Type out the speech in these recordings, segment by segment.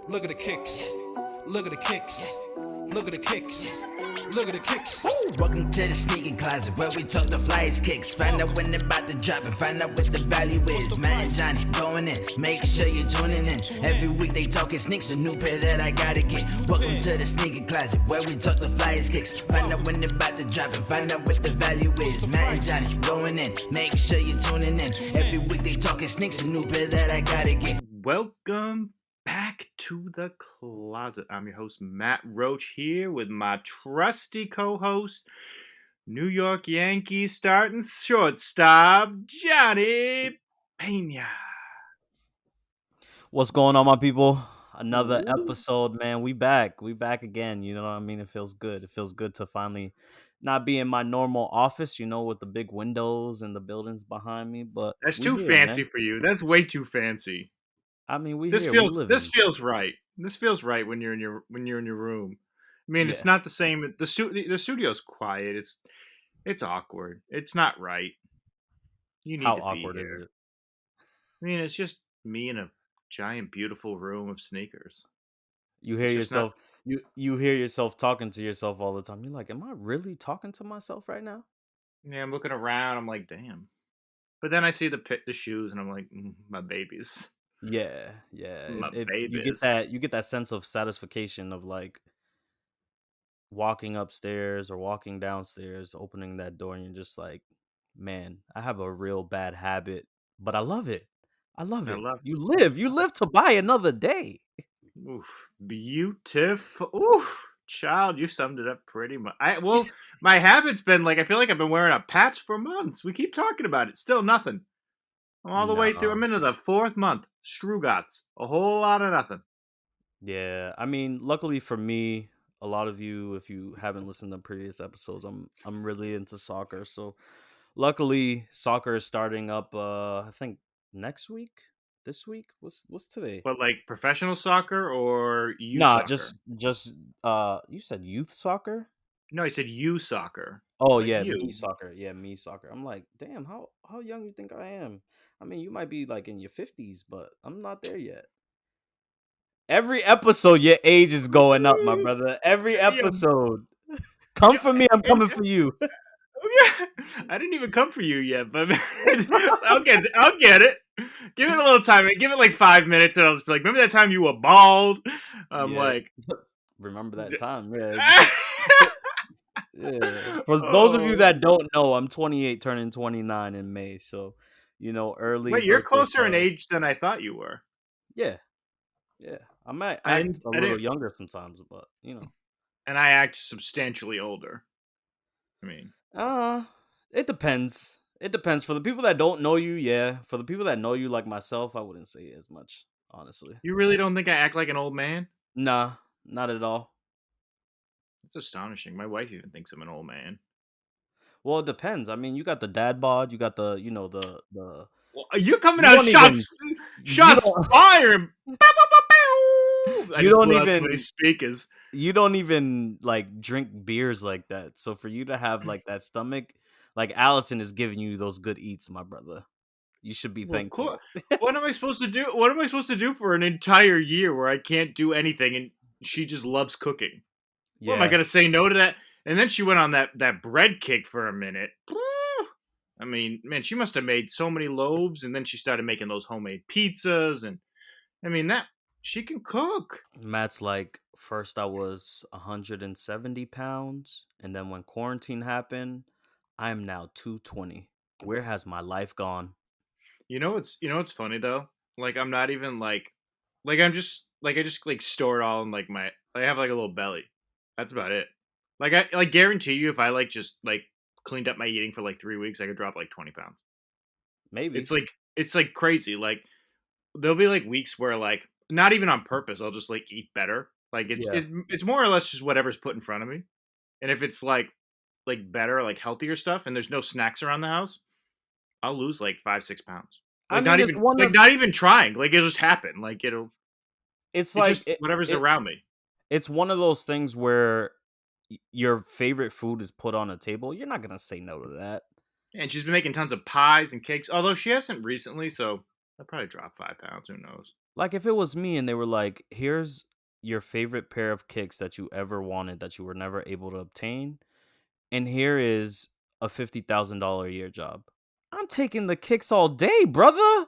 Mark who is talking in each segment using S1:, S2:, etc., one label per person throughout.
S1: Look at the kicks. Look at the kicks. Look at the kicks. Look at the kicks.
S2: Welcome to the sneaker closet where we talk the flyest kicks. Find out when they're about to drop and find out what the value is. Matt and Johnny going in. Make sure you're tuning in. Every week they talking sneaks, a new pair that I gotta get. Welcome to the sneaker closet where we talk the flyest kicks. Find out when they're about to drop and find out what the value is. Matt and Johnny going in. Make sure you're tuning in. Every week they talking sneaks, a new pair that I gotta get.
S3: Welcome back to the closet. I'm your host, Matt Roach, here with my trusty co-host, New York Yankees starting shortstop, Johnny Pena.
S4: What's going on, my people? Another episode, man. We back again. You know what I mean? It feels good. It feels good to finally not be in my normal office, with the big windows and the buildings behind me. But
S3: That's
S4: we
S3: too
S4: here,
S3: fancy
S4: man.
S3: for you. That's way too fancy.
S4: I mean, we
S3: This
S4: here.
S3: feels
S4: we live
S3: this feels right. This feels right when you're in your room. I mean, it's
S4: Yeah.
S3: not the same. The studio's quiet. It's awkward. It's not right. You need
S4: How
S3: to be
S4: awkward
S3: here.
S4: is it?
S3: I mean, it's just me in a giant, beautiful room of sneakers.
S4: You hear
S3: It's just
S4: yourself. You hear yourself talking to yourself all the time. You're like, am I really talking to myself right now?
S3: Yeah, I'm looking around. I'm like, damn. But then I see the shoes, and I'm like, my babies,
S4: Yeah.
S3: my
S4: You
S3: babies.
S4: get that sense of satisfaction of like walking upstairs or walking downstairs, opening that door, and you're just like, man, I have a real bad habit, but I love it. I love
S3: I
S4: it.
S3: love.
S4: You live to buy another day.
S3: Oof, beautiful. Oof, child, you summed it up pretty much. My habit's been like I feel like I've been wearing a patch for months. We keep talking about it, still nothing. I'm all the way through.
S4: No.
S3: I'm into the 4th month. Strugots, a whole lot of nothing.
S4: Yeah, I mean, luckily for me, a lot of you, if you haven't listened to previous episodes, I'm really into soccer. So luckily, soccer is starting up. I think next week. This week. What's today?
S3: But like professional soccer or youth
S4: Nah,
S3: soccer?
S4: just you said youth soccer?
S3: No, I said you soccer.
S4: Oh
S3: Like
S4: yeah, me
S3: you.
S4: soccer. Yeah, me soccer. I'm like, damn, how young you think I am? I mean, you might be like in your 50s, but I'm not there yet. Every episode, your age is going up, my brother. Every
S3: Yeah,
S4: episode. Come
S3: yeah,
S4: for me, I'm coming for you.
S3: yeah. I didn't even come for you yet, but I'll get it. Give it a little time. Give it like 5 minutes, and I'll just be like, remember that time you were bald? I'm
S4: Yeah.
S3: like,
S4: Remember that time. Yeah.
S3: oh,
S4: Yeah. For those of you that don't know, I'm 28 turning 29 in May. So, early
S3: wait, you're
S4: birthday
S3: closer in
S4: shout out.
S3: age than I thought you were.
S4: Yeah. Yeah. I might
S3: I
S4: act
S3: didn't,
S4: a
S3: I
S4: little
S3: didn't,
S4: younger sometimes, but
S3: and I act substantially older. I mean,
S4: Uh, it depends. It depends. For the people that don't know you, yeah. For the people that know you like myself, I wouldn't say as much, honestly.
S3: you really don't think I act like an old man?
S4: Nah, not at all.
S3: It's astonishing. My wife even thinks I'm an old man.
S4: Well, it depends. I mean, you got the dad bod, you got the
S3: Well, you're coming
S4: you
S3: out
S4: don't even you
S3: shots
S4: don't
S3: firing. I
S4: you
S3: just
S4: don't
S3: blew out so many
S4: even
S3: speakers.
S4: you don't even like drink beers like that. So for you to have like that stomach, like Allison is giving you those good eats, my brother. You should be
S3: Well, of course.
S4: thankful.
S3: What am I supposed to do? What am I supposed to do for an entire year where I can't do anything and she just loves cooking? What am I
S4: Yeah.
S3: gonna say no to that? And then she went on that bread kick for a minute. I mean, man, she must have made so many loaves, and then she started making those homemade pizzas, and I mean that she can cook.
S4: Matt's like, first I was 170 pounds, and then when quarantine happened, I'm now 220. Where has my life gone?
S3: You know what's funny though? Like I'm not even like I'm just like I just like store it all in like my I have like a little belly. That's about it. Like I like guarantee you if I like just like cleaned up my eating for like 3 weeks, I could drop like 20 pounds.
S4: Maybe.
S3: It's like crazy. Like there'll be like weeks where like not even on purpose, I'll just like eat better. Like
S4: Yeah.
S3: it's more or less just whatever's put in front of me. And if it's like better, like healthier stuff, and there's no snacks around the house, I'll lose like 5-6 pounds.
S4: I mean, it's one of
S3: Not even trying. Like it'll just happen. Like
S4: it's
S3: it's
S4: like
S3: just whatever's around me.
S4: it's one of those things where your favorite food is put on a table. You're not gonna say no to that.
S3: And she's been making tons of pies and cakes. Although she hasn't recently, so I'll probably drop 5 pounds. Who knows?
S4: Like if it was me and they were like, "Here's your favorite pair of kicks that you ever wanted that you were never able to obtain, and here is a $50,000 a year job." I'm taking the kicks all day, brother.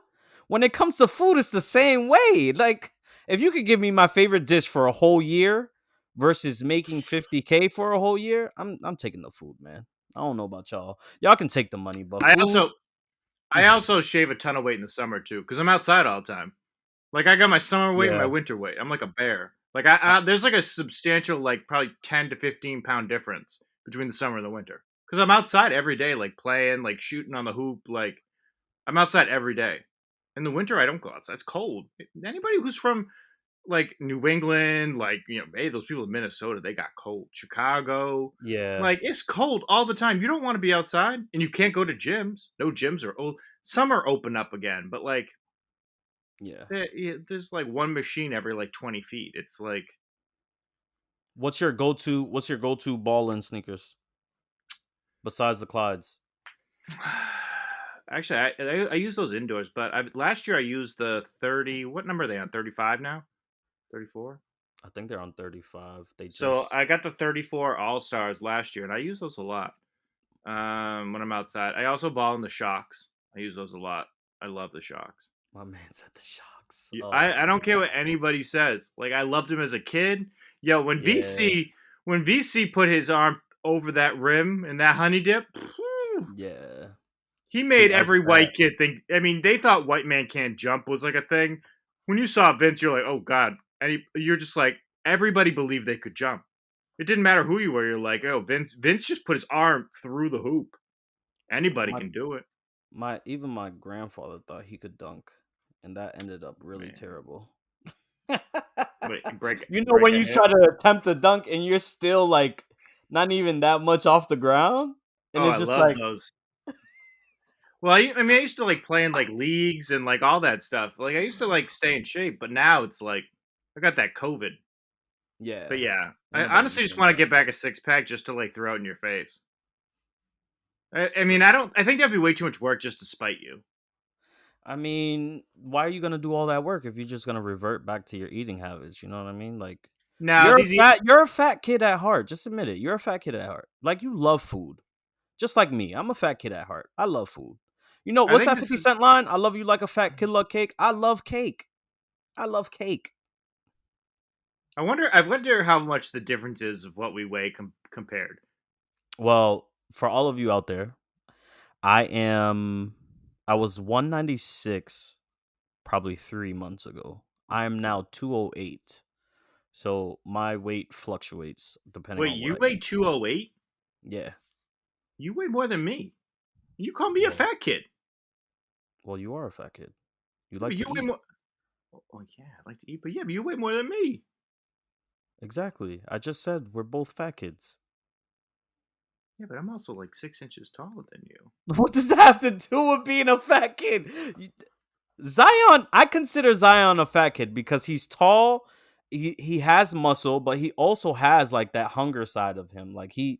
S4: When it comes to food, it's the same way. Like if you could give me my favorite dish for a whole year versus making 50K for a whole year, I'm taking the food, man. I don't know about y'all. Y'all can take the money, but
S3: I
S4: food.
S3: also I also shave a ton of weight in the summer too, because I'm outside all the time. Like I got my summer weight and my
S4: Yeah.
S3: winter weight. I'm like a bear. Like there's like a substantial, like probably 10 to 15 pound difference between the summer and the winter. Because I'm outside every day, like playing, like shooting on the hoop. Like I'm outside every day. In the winter, I don't go outside. It's cold. Anybody who's from like New England, like hey, those people in Minnesota, they got cold. Chicago,
S4: Yeah.
S3: like it's cold all the time. You don't want to be outside, and you can't go to gyms. No gyms are old. Some are open up again, but like
S4: Yeah.
S3: there's like one machine every like 20 feet. It's like
S4: What's your go-to ball and sneakers besides the Clydes?
S3: actually I use those indoors, but last year I used the 30. What number are they on? 35 now? 34.
S4: I think they're on 35. They
S3: So
S4: just
S3: I got the 34 All Stars last year, and I use those a lot. When I'm outside, I also ball in the Shocks. I use those a lot. I love the Shocks.
S4: my man said the Shocks.
S3: I don't care what anybody says. Like I loved him as a kid. Yo, when
S4: Yeah.
S3: VC put his arm over that rim and that honey dip,
S4: Yeah.
S3: he
S4: He
S3: made
S4: iced
S3: every
S4: that.
S3: white kid think. I mean, they thought white man can't jump was like a thing. When you saw Vince, you're like, oh god, and you're just like, everybody believed they could jump. It didn't matter who you were. You're like, oh, Vince just put his arm through the hoop. Anybody
S4: My
S3: can do it,
S4: even my grandfather thought he could dunk, and that ended up really
S3: man.
S4: terrible.
S3: Wait, break
S4: You know
S3: break
S4: when
S3: a
S4: you
S3: hip.
S4: try to attempt to dunk and you're still like not even that much off the ground, and
S3: Oh,
S4: it's
S3: I
S4: just
S3: love
S4: like,
S3: those. Well, I mean, I used to like playing like leagues and like all that stuff. Like I used to like stay in shape, but now it's like I got that COVID. But
S4: yeah,
S3: yeah,
S4: ain't
S3: I
S4: nobody
S3: honestly just
S4: doing
S3: want to
S4: that.
S3: get back a 6 pack just to like throw it in your face. I mean, I don't. I think that'd be way too much work just to spite you.
S4: I mean, why are you gonna do all that work if you're just gonna revert back to your eating habits? You know what I mean? Like,
S3: Now these.
S4: you're a fat kid at heart. Just admit it. You're a fat kid at heart. Like you love food, just like me. I'm a fat kid at heart. I love food. You know
S3: I
S4: what's
S3: think
S4: that
S3: this
S4: 50
S3: is.
S4: Cent line? I love you like a fat kid love cake. I love cake. I love cake.
S3: I wonder. I wonder how much the difference is of what we weigh compared.
S4: Well, for all of you out there, I am. I was 196 probably 3 months ago. I am now 208. So my weight fluctuates depending
S3: Wait,
S4: on what
S3: you
S4: I
S3: weigh
S4: eat.
S3: 208?
S4: Yeah.
S3: You weigh more than me. You call me a
S4: Well,
S3: fat kid.
S4: well, you are a fat kid. You
S3: Yeah,
S4: like
S3: but you
S4: to
S3: weigh
S4: eat.
S3: more. Oh yeah, I like to eat, but yeah, but you weigh more than me.
S4: Exactly. I just said we're both fat kids.
S3: Yeah, but I'm also like 6 inches taller than you.
S4: What does that have to do with being a fat kid? Zion, I consider Zion a fat kid because he's tall. He has muscle, but he also has like that hunger side of him. Like
S3: Yeah,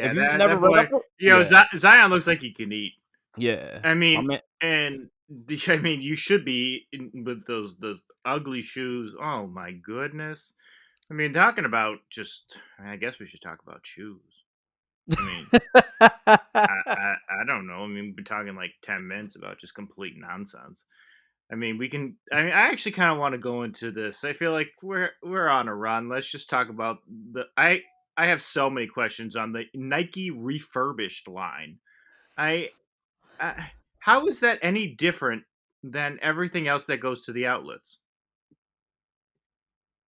S4: if you've
S3: that
S4: never
S3: that
S4: read
S3: boy.
S4: up,
S3: Yo,
S4: yeah,
S3: Zion looks like he can eat.
S4: yeah,
S3: I
S4: my
S3: mean,
S4: man.
S3: and I mean, you should be with those ugly shoes. Oh my goodness. I mean, talking about just. I guess we should talk about shoes. I mean, I don't know. I mean, we've been talking like 10 minutes about just complete nonsense. I mean, we can. I mean, I actually kind of want to go into this. I feel like we're on a run. Let's just talk about the. I have so many questions on the Nike refurbished line. I, I how is that any different than everything else that goes to the outlets?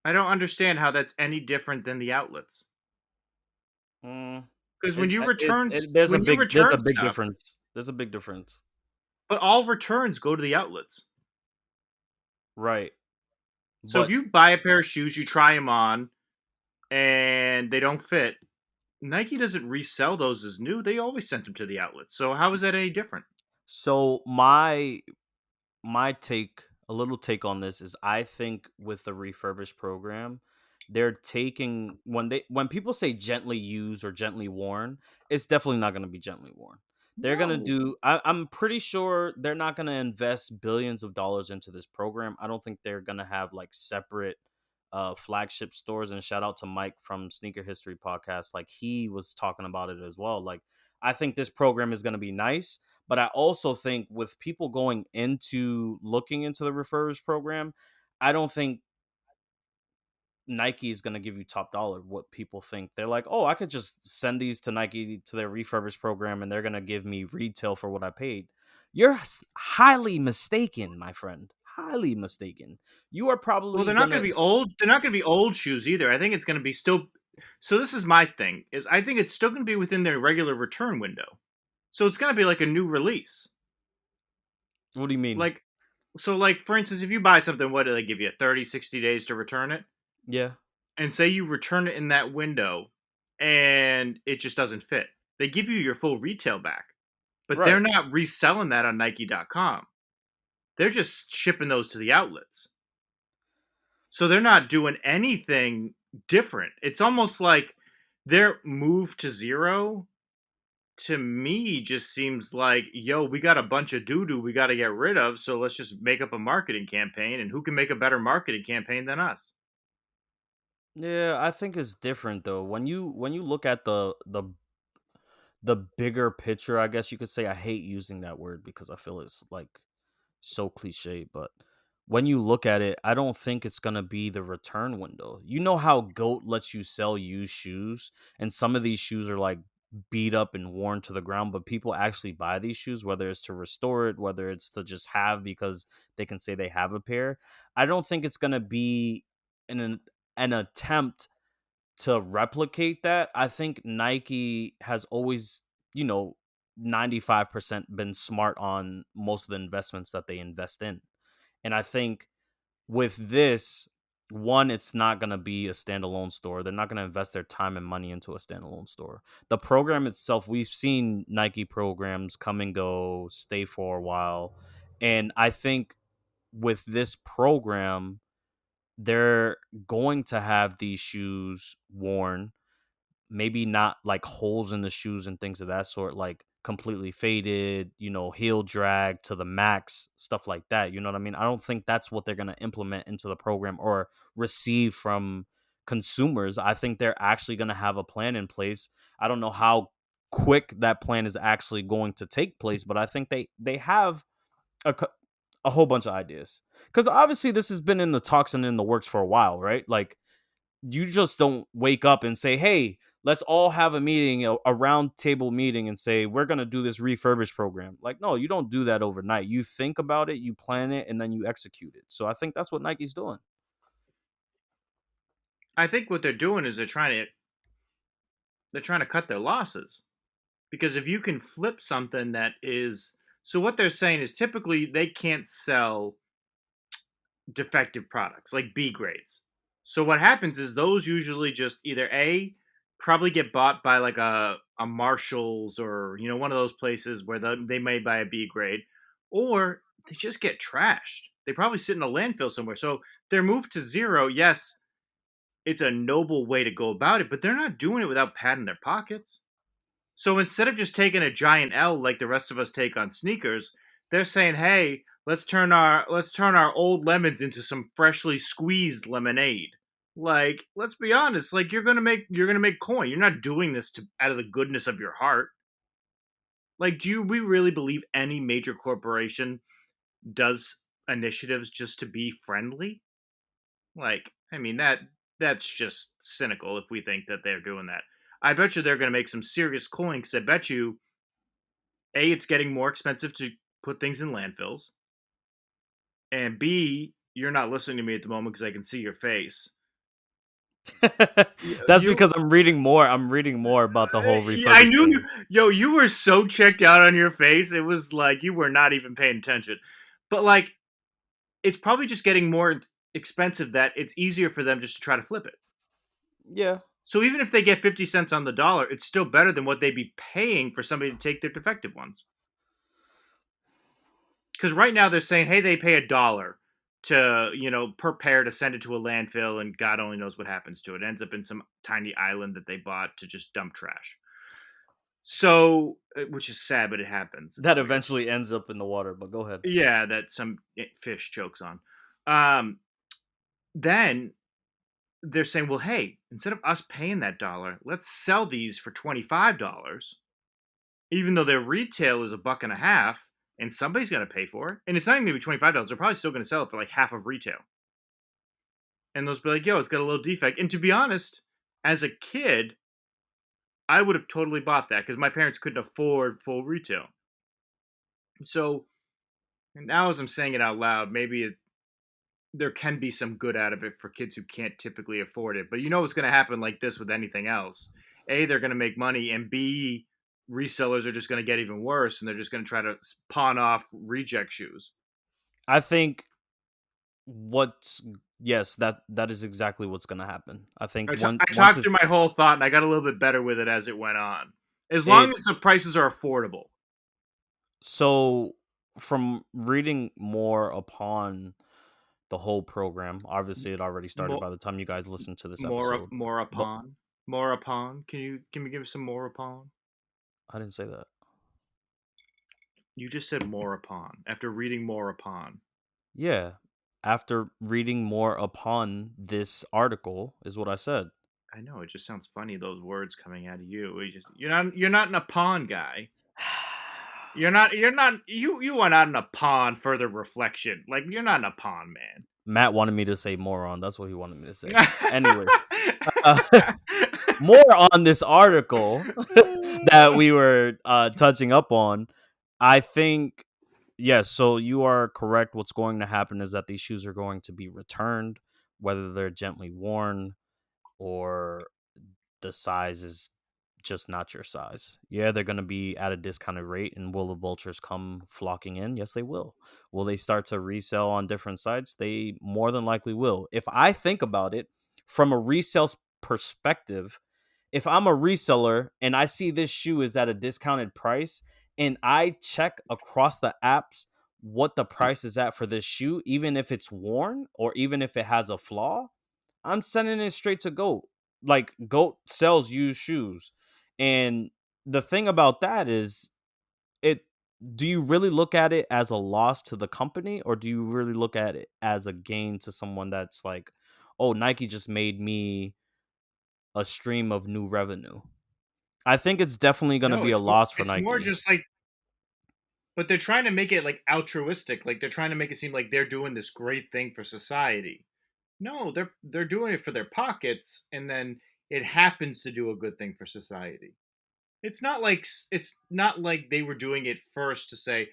S3: I don't understand how that's any different than the outlets.
S4: Mm,
S3: Because when you
S4: there's a
S3: return
S4: big
S3: stuff,
S4: difference. There's a big difference,
S3: but all returns go to the outlets.
S4: right?
S3: So if
S4: But
S3: you buy a pair of shoes, you try them on, and they don't fit. Nike doesn't resell those as new. They always sent them to the outlet. So how is that any different?
S4: so my take, a little take on this is I think with the refurbished program, they're taking when people say gently used or gently worn, it's definitely not going to be gently worn. They're gonna
S3: No.
S4: do. I'm pretty sure they're not gonna invest billions of dollars into this program. I don't think they're gonna have like separate flagship stores. And shout out to Mike from Sneaker History Podcast. Like he was talking about it as well. Like I think this program is gonna be nice, but I also think with people going into looking into the refurbished program, I don't think Nike is going to give you top dollar. What people think, they're like, oh, I could just send these to Nike to their refurbished program and they're going to give me retail for what I paid. You're highly mistaken, my friend. Highly mistaken. You are
S3: Well,
S4: probably
S3: they're not
S4: going
S3: going
S4: to.
S3: to be old. They're not going to be old shoes either. I think it's going to be still. So this is my thing. Is I think it's still going to be within their regular return window. So it's going to be like a new release.
S4: What do you mean?
S3: Like, so like for instance, if you buy something, what do they give you? 30, 60 days to return it,
S4: Yeah.
S3: and say you return it in that window, and it just doesn't fit. They give you your full retail back, but they're
S4: Right.
S3: not reselling that on Nike.com. They're just shipping those to the outlets. So they're not doing anything different. It's almost like their move to zero to me just seems like, yo, we got a bunch of doo-doo we got to get rid of, so let's just make up a marketing campaign, and who can make a better marketing campaign than us?
S4: Yeah, I think it's different though. When you look at the bigger picture, I guess you could say. I hate using that word because I feel it's like so cliche, but when you look at it, I don't think it's gonna be the return window. You know how Goat lets you sell used shoes, and some of these shoes are like beat up and worn to the ground, but people actually buy these shoes, whether it's to restore it, whether it's to just have because they can say they have a pair. I don't think it's gonna be an attempt to replicate that. I think Nike has always, you know, 95% been smart on most of the investments that they invest in. And I think with this, one, it's not going to be a standalone store. They're not going to invest their time and money into a standalone store. The program itself, we've seen Nike programs come and go, stay for a while. And I think with this program, they're going to have these shoes worn, maybe not like holes in the shoes and things of that sort, like completely faded, heel drag to the max, stuff like that. You know what I mean? I don't think that's what they're going to implement into the program or receive from consumers. I think they're actually going to have a plan in place. I don't know how quick that plan is actually going to take place, but I think they have a, cou- a whole bunch of ideas. Because obviously this has been in the talks and in the works for a while, right? Like you just don't wake up and say, hey, let's all have a meeting, a round table meeting, and say, we're going to do this refurbished program. Like, no, you don't do that overnight. You think about it, you plan it, and then you execute it. So I think that's what Nike's doing.
S3: I think what they're doing is they're trying to cut their losses, because if you can flip something that is, so what they're saying is typically they can't sell defective products like B grades. So what happens is those usually just either A, probably get bought by like a Marshalls, or one of those places where they may buy a B grade, or they just get trashed. They probably sit in a landfill somewhere. So their move to zero, yes, it's a noble way to go about it, but they're not doing it without padding their pockets. So instead of just taking a giant L like the rest of us take on sneakers, they're saying, "Hey, let's turn our old lemons into some freshly squeezed lemonade." Like, let's be honest, like you're gonna make coin. You're not doing this to out of the goodness of your heart. Like, do we really believe any major corporation does initiatives just to be friendly? Like, I mean that's just cynical if we think that they're doing that. I bet you they're going to make some serious coin, because I bet you A, it's getting more expensive to put things in landfills, and B, you're not listening to me at the moment because I can see your face.
S4: That's
S3: You,
S4: because I'm reading more. I'm reading more about the whole
S3: I
S4: refurbished
S3: knew you.
S4: thing.
S3: Yo, you were so checked out on your face. It was like you were not even paying attention. But like, it's probably just getting more expensive that it's easier for them just to try to flip it.
S4: Yeah.
S3: So even if they get 50 cents on the dollar, it's still better than what they'd be paying for somebody to take their defective ones. Because right now they're saying, hey, they pay $1 to, per pair to send it to a landfill, and God only knows what happens to it. It ends up in some tiny island that they bought to just dump trash. So, which is sad, but it happens. It's
S4: That
S3: weird.
S4: eventually ends up in the water. But go ahead.
S3: Yeah, that some fish chokes on. Um, then they're saying, well, hey, instead of us paying that dollar, let's sell these for $25, even though their retail is $1.50, and somebody's gonna pay for it. And it's not even gonna be $25. They're probably still gonna sell it for like half of retail. And they'll be like, yo, it's got a little defect. And to be honest, as a kid, I would have totally bought that because my parents couldn't afford full retail. So now, as I'm saying it out loud, maybe there can be some good out of it for kids who can't typically afford it. But you know what's going to happen like this with anything else. A, they're going to make money, and B, resellers are just going to get even worse, and they're just going to try to pawn off reject shoes.
S4: I think that is exactly what's going to happen. I think
S3: I
S4: once
S3: talked through my whole thought, and I got a little bit better with it as it went on. As long as the prices are affordable.
S4: So, from reading more upon the whole program, obviously it already started by the time you guys listened to this episode.
S3: More upon. Can you give me some more upon?
S4: I didn't say that.
S3: You just said more upon after reading more upon.
S4: Yeah, after reading more upon this article is what I said.
S3: I know, it just sounds funny, those words coming out of you. You're not an upon guy. You are not an upon further reflection. Like, you're not an upon man.
S4: Matt wanted me to say moron. That's what he wanted me to say. Anyways, more on this article that we were touching up on. I think, yes, so you are correct. What's going to happen is that these shoes are going to be returned, whether they're gently worn or the size is just not your size. Yeah, they're going to be at a discounted rate, and will the vultures come flocking in? Yes, they will. Will they start to resell on different sites? They more than likely will. If I think about it from a resale perspective, if I'm a reseller and I see this shoe is at a discounted price and I check across the apps what the price is at for this shoe, even if it's worn or even if it has a flaw, I'm sending it straight to GOAT. Like, GOAT sells used shoes. And the thing about that is, it do you really look at it as a loss to the company, or do you really look at it as a gain to someone that's like, oh, Nike just made me a stream of new revenue? I think it's definitely going to
S3: No,
S4: be a loss for
S3: it's
S4: Nike.
S3: more just like, but they're trying to make it like altruistic. Like, they're trying to make it seem like they're doing this great thing for society. No, they're doing it for their pockets, and then it happens to do a good thing for society. It's not like they were doing it first to say,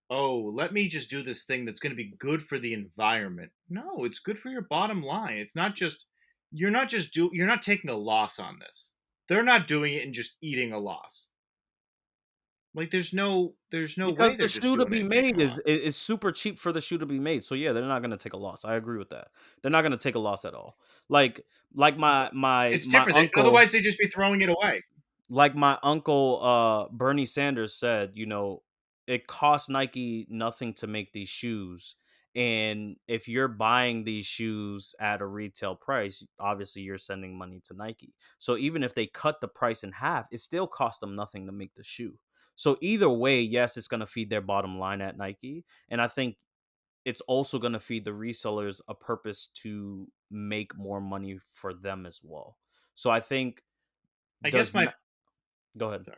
S3: "Oh, let me just do this thing that's going to be good for the environment." No, it's good for your bottom line. It's not just you're not taking a loss on this. They're not doing it and just eating a loss. Like, there's no
S4: Because
S3: way
S4: the
S3: they're just
S4: shoe to
S3: doing
S4: be
S3: it and taking
S4: made
S3: a
S4: is
S3: loss.
S4: is super cheap for the shoe to be made. So yeah, they're not going to take a loss. I agree with that. They're not going to take a loss at all. Like
S3: It's
S4: my
S3: different.
S4: uncle,
S3: Otherwise, they'd just be throwing it away.
S4: Bernie Sanders said, it costs Nike nothing to make these shoes. And if you're buying these shoes at a retail price, obviously you're sending money to Nike. So even if they cut the price in half, it still costs them nothing to make the shoe. So either way, yes, it's going to feed their bottom line at Nike. And I think it's also going to feed the resellers a purpose to make more money for them as well. So I think,
S3: I
S4: does
S3: guess my
S4: go ahead.
S3: sorry.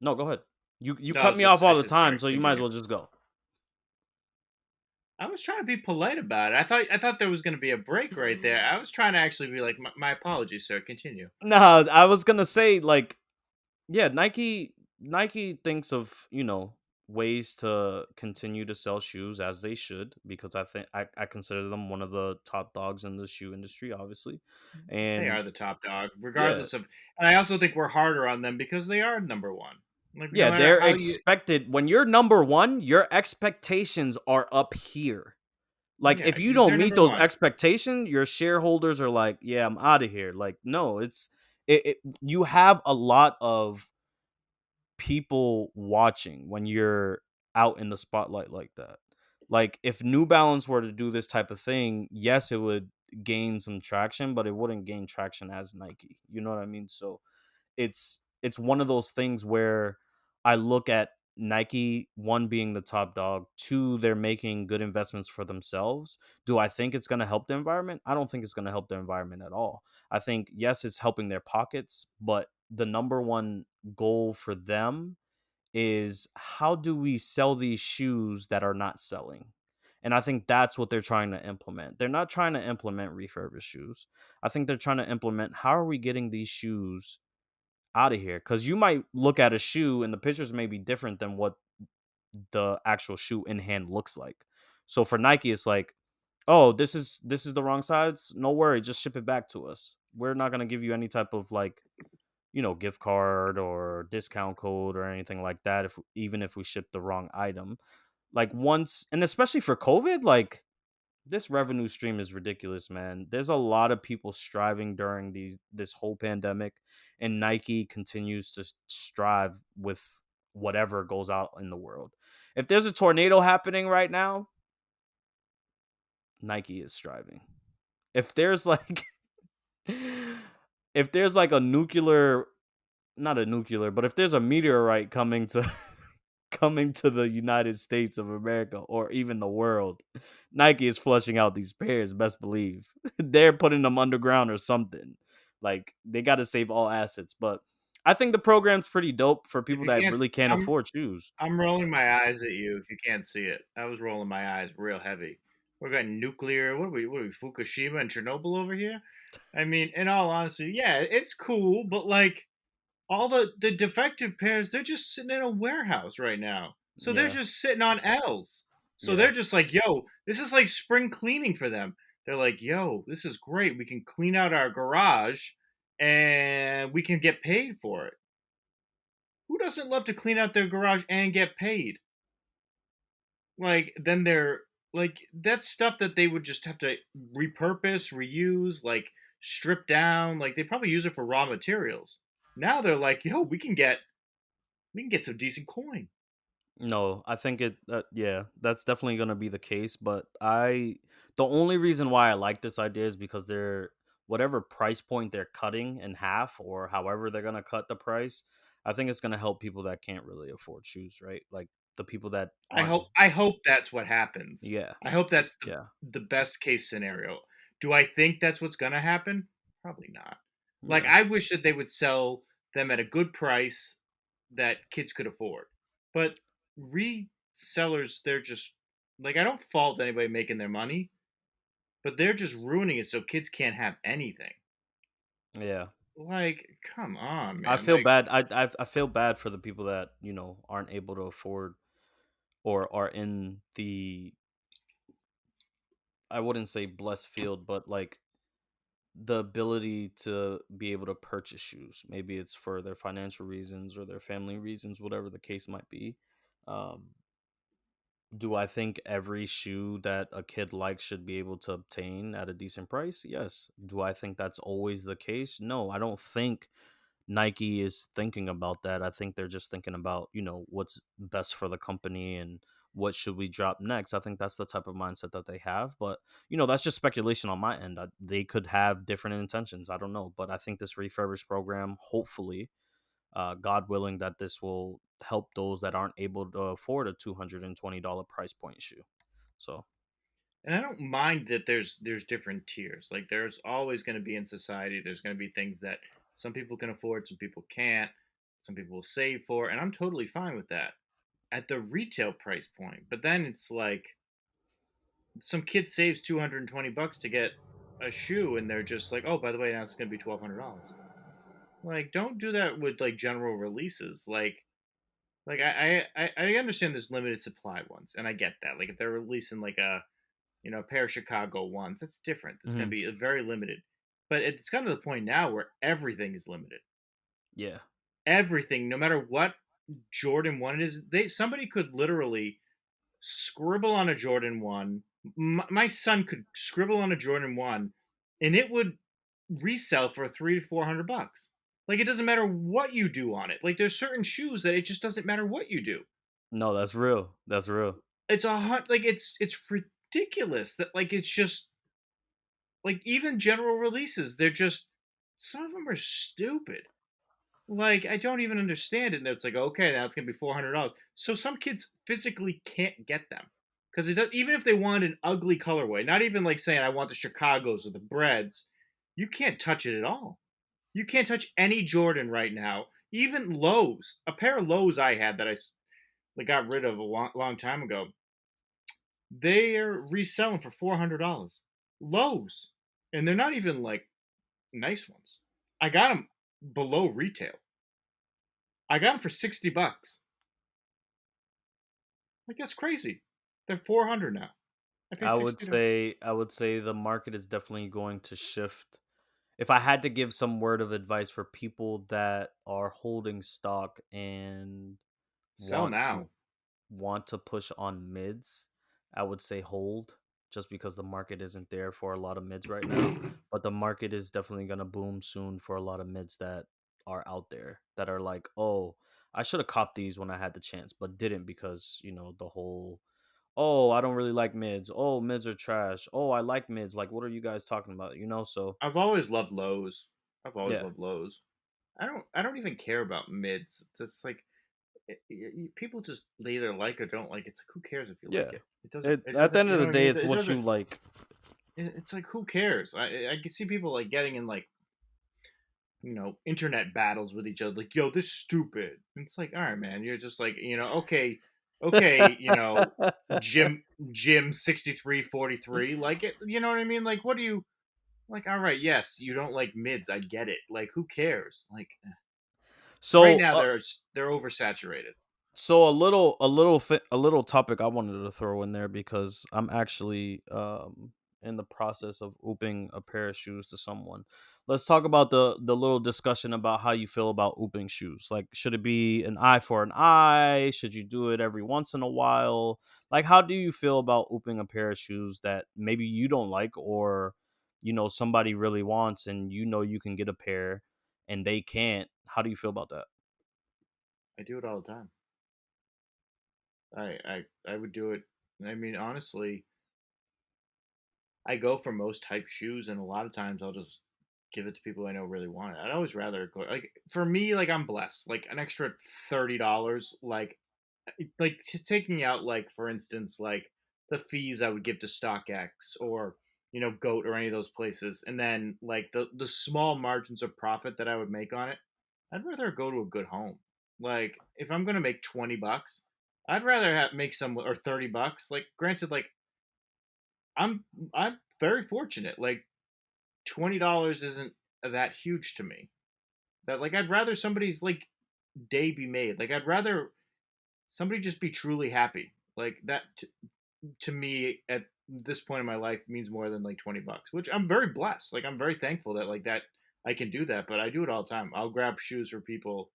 S4: No, go ahead. You
S3: No, I
S4: cut
S3: was
S4: me off
S3: just I
S4: all the
S3: said
S4: time,
S3: sorry.
S4: so you might as
S3: Continue.
S4: well just go.
S3: I was trying to be polite about it. I thought there was going to be a break right there. I was trying to actually be like, my apologies, sir. Continue.
S4: No, I was gonna say, like, yeah, Nike thinks of, ways to continue to sell shoes as they should, because I think I consider them one of the top dogs in the shoe industry, obviously.
S3: They
S4: And
S3: are the top dog,
S4: yeah,
S3: regardless of. And I also think we're harder on them because they are number one. Like, no
S4: yeah,
S3: matter
S4: they're
S3: how you,
S4: expected when you're number one, your expectations are up here. Like,
S3: yeah,
S4: if you don't
S3: they're
S4: meet
S3: number
S4: those
S3: one.
S4: expectations, your shareholders are like, yeah, I'm out of here. Like, no, you have a lot of people watching when you're out in the spotlight like that. Like, if New Balance were to do this type of thing, yes, it would gain some traction, but it wouldn't gain traction as Nike. You know what I mean? So it's it's one of those things where I look at Nike, one being the top dog, two, they're making good investments for themselves. Do I think it's going to help the environment? I don't think it's going to help the environment at all. I think, yes, it's helping their pockets, but the number one goal for them is how do we sell these shoes that are not selling? And I think that's what they're trying to implement. They're not trying to implement refurbished shoes. I think they're trying to implement how are we getting these shoes out of here? Because you might look at a shoe and the pictures may be different than what the actual shoe in hand looks like. So for Nike, it's like, oh, this is the wrong size. No worry, just ship it back to us. We're not gonna give you any type of like gift card or discount code or anything like that. If even if we ship the wrong item, like once, and especially for COVID, like this revenue stream is ridiculous, man. There's a lot of people striving during this whole pandemic, and Nike continues to strive with whatever goes out in the world. If there's a tornado happening right now, Nike is striving. If there's like if there's like a nuclear, not a nuclear, but if there's a meteorite coming to coming to the United States of America or even the world, Nike is flushing out these pairs, best believe. They're putting them underground or something. Like they got to save all assets, but I think the program's pretty dope for
S3: If
S4: people
S3: you
S4: that
S3: can't,
S4: really can't
S3: I'm
S4: afford shoes.
S3: I'm rolling my eyes at you. If you can't see it, I was rolling my eyes real heavy. We've got nuclear. What are we, Fukushima and Chernobyl over here? I mean, in all honesty, yeah, it's cool, but like all the defective pairs, they're just sitting in a warehouse right now. So they're
S4: Yeah,
S3: just sitting on L's. So
S4: yeah.
S3: they're just like, yo, this is like spring cleaning for them. They're like, yo, this is great. We can clean out our garage and we can get paid for it. Who doesn't love to clean out their garage and get paid? Like, then they're like, that's stuff that they would just have to repurpose, reuse, like strip down. Like, they probably use it for raw materials. Now they're like, yo, we can get some decent coin.
S4: No, I think yeah, that's definitely going to be the case, but the only reason why I like this idea is because they're whatever price point they're cutting in half or however they're going to cut the price, I think it's going to help people that can't really afford shoes, right? Like the people that
S3: I
S4: aren't.
S3: hope I hope that's what happens.
S4: Yeah.
S3: I hope that's the
S4: Yeah.
S3: the best case scenario. Do I think that's what's gonna happen? Probably not. Like
S4: Yeah.
S3: I wish that they would sell them at a good price that kids could afford. But resellers, they're just like I don't fault anybody making their money, but they're just ruining it so kids can't have anything.
S4: Yeah.
S3: Like, come on,
S4: I
S3: man.
S4: feel
S3: Like
S4: bad. I feel bad for the people that, aren't able to afford or are in the, I wouldn't say blessed field, but like the ability to be able to purchase shoes. Maybe it's for their financial reasons or their family reasons, whatever the case might be. Um, do I think every shoe that a kid likes should be able to obtain at a decent price? Yes. Do I think that's always the case? No, I don't think Nike is thinking about that. I think they're just thinking about, what's best for the company and what should we drop next. I think that's the type of mindset that they have. But, that's just speculation on my end. They could have different intentions. I don't know. But I think this refurbished program, hopefully, God willing, that this will help those that aren't able to afford a $220 price point shoe. So,
S3: and I don't mind that there's different tiers. Like there's always going to be in society, there's going to be things that some people can afford, some people can't, some people will save for, and I'm totally fine with that at the retail price point. But then it's like some kid saves $220 to get a shoe, and they're just like, oh, by the way, now it's going to be $1,200. Like, don't do that with like general releases. Like I understand there's limited supply ones, and I get that. Like if they're releasing like a pair of Chicago ones. That's different. It's going
S4: mhm,
S3: to be very limited. But it's gotten to the point now where everything is limited.
S4: yeah.
S3: Everything, no matter what Jordan 1 it is, somebody could literally scribble on a Jordan 1. My son could scribble on a Jordan 1 and it would resell for 300 to $400. Like it doesn't matter what you do on it. Like there's certain shoes that it just doesn't matter what you do.
S4: No, that's real. That's real.
S3: It's like it's ridiculous that like it's just like even general releases, they're just some of them are stupid. Like, I don't even understand it. And it's like, okay, now it's gonna be $400. So some kids physically can't get them because even if they want an ugly colorway, not even like saying I want the Chicago's or the Breads, you can't touch it at all. You can't touch any Jordan right now. Even Lowe's, a pair of Lowe's I had that like got rid of a long time ago. They're reselling for $400. Lowe's, and they're not even like nice ones. I got them below retail. I got them for $60. Like that's crazy. They're 400 now. I paid $60.
S4: I would say the market is definitely going to shift. If I had to give some word of advice for people that are holding stock and
S3: Sell
S4: want to
S3: now.
S4: push on mids, I would say hold, just because the market isn't there for a lot of mids right now. But the market is definitely gonna boom soon for a lot of mids that are out there that are like, oh, I should have copped these when I had the chance, but didn't because the whole, oh, I don't really like mids. Oh, mids are trash. Oh, I like mids. Like, what are you guys talking about? So
S3: I've always loved Lowe's. I've always
S4: yeah,
S3: loved Lowe's. I don't even care about mids. It's like people just either like or don't like it. It's like who cares if you like
S4: yeah.
S3: it? It doesn't.
S4: It
S3: It
S4: at the
S3: doesn't.
S4: end
S3: You
S4: of
S3: know
S4: the
S3: what I
S4: day,
S3: mean?
S4: it's
S3: It
S4: what you
S3: doesn't.
S4: like.
S3: It's like who cares? I can see people like getting in like internet battles with each other. Like yo, this stupid. And it's like all right, man. You're just like okay, okay. Jim 6343. Like it. You know what I mean? Like what do you like? All right, yes, you don't like mids. I get it. Like who cares? Like right
S4: So
S3: now they're oversaturated.
S4: So a little topic I wanted to throw in there because I'm actually in the process of ooping a pair of shoes to someone. Let's talk about the little discussion about how you feel about ooping shoes. Like, should it be an eye for an eye? Should you do it every once in a while? Like, how do you feel about ooping a pair of shoes that maybe you don't like, or somebody really wants and you can get a pair and they can't? How do you feel about that?
S3: I do it all the time. I would do it. I mean, honestly, I go for most type shoes, and a lot of times I'll just give it to people I know really want it. I'd always rather go like for me, like I'm blessed, like an extra $30, taking out like for instance like the fees I would give to StockX or Goat or any of those places, and then like the small margins of profit that I would make on it, I'd rather go to a good home. Like if I'm gonna make $20, I'd rather make some or $30. Like granted, like I'm I'm very fortunate. Like $20 isn't that huge to me. That like I'd rather somebody's like day be made. Like I'd rather somebody just be truly happy. Like that to me at this point in my life means more than like $20, which I'm very blessed. Like I'm very thankful that like that I can do that, but I do it all the time. I'll grab shoes for people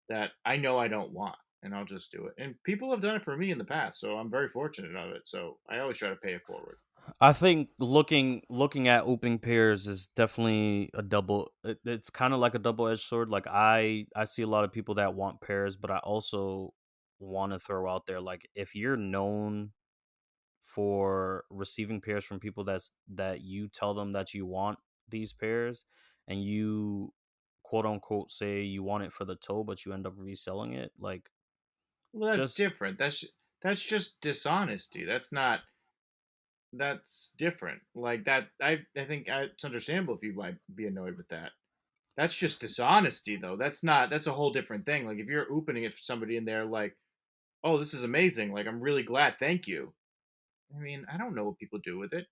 S3: that I know I don't want and I'll just do it. And people have done it for me in the past, so I'm very fortunate of it. So I always try to pay it forward.
S4: I think looking at opening pairs is definitely a double. It's kind of like a double edged sword. Like I see a lot of people that want pairs, but I also want to throw out there like if you're known for receiving pairs from people that you tell them that you want these pairs, and you quote unquote say you want it for the toe, but you end up reselling it. Like
S3: Well, that's
S4: just
S3: different. That's just dishonesty. That's different. Like that, I think it's understandable if you might be annoyed with that. That's just dishonesty, though. That's not. That's a whole different thing. Like if you're opening it for somebody in there, like, oh, this is amazing. Like I'm really glad. Thank you. I mean, I don't know what people do with it.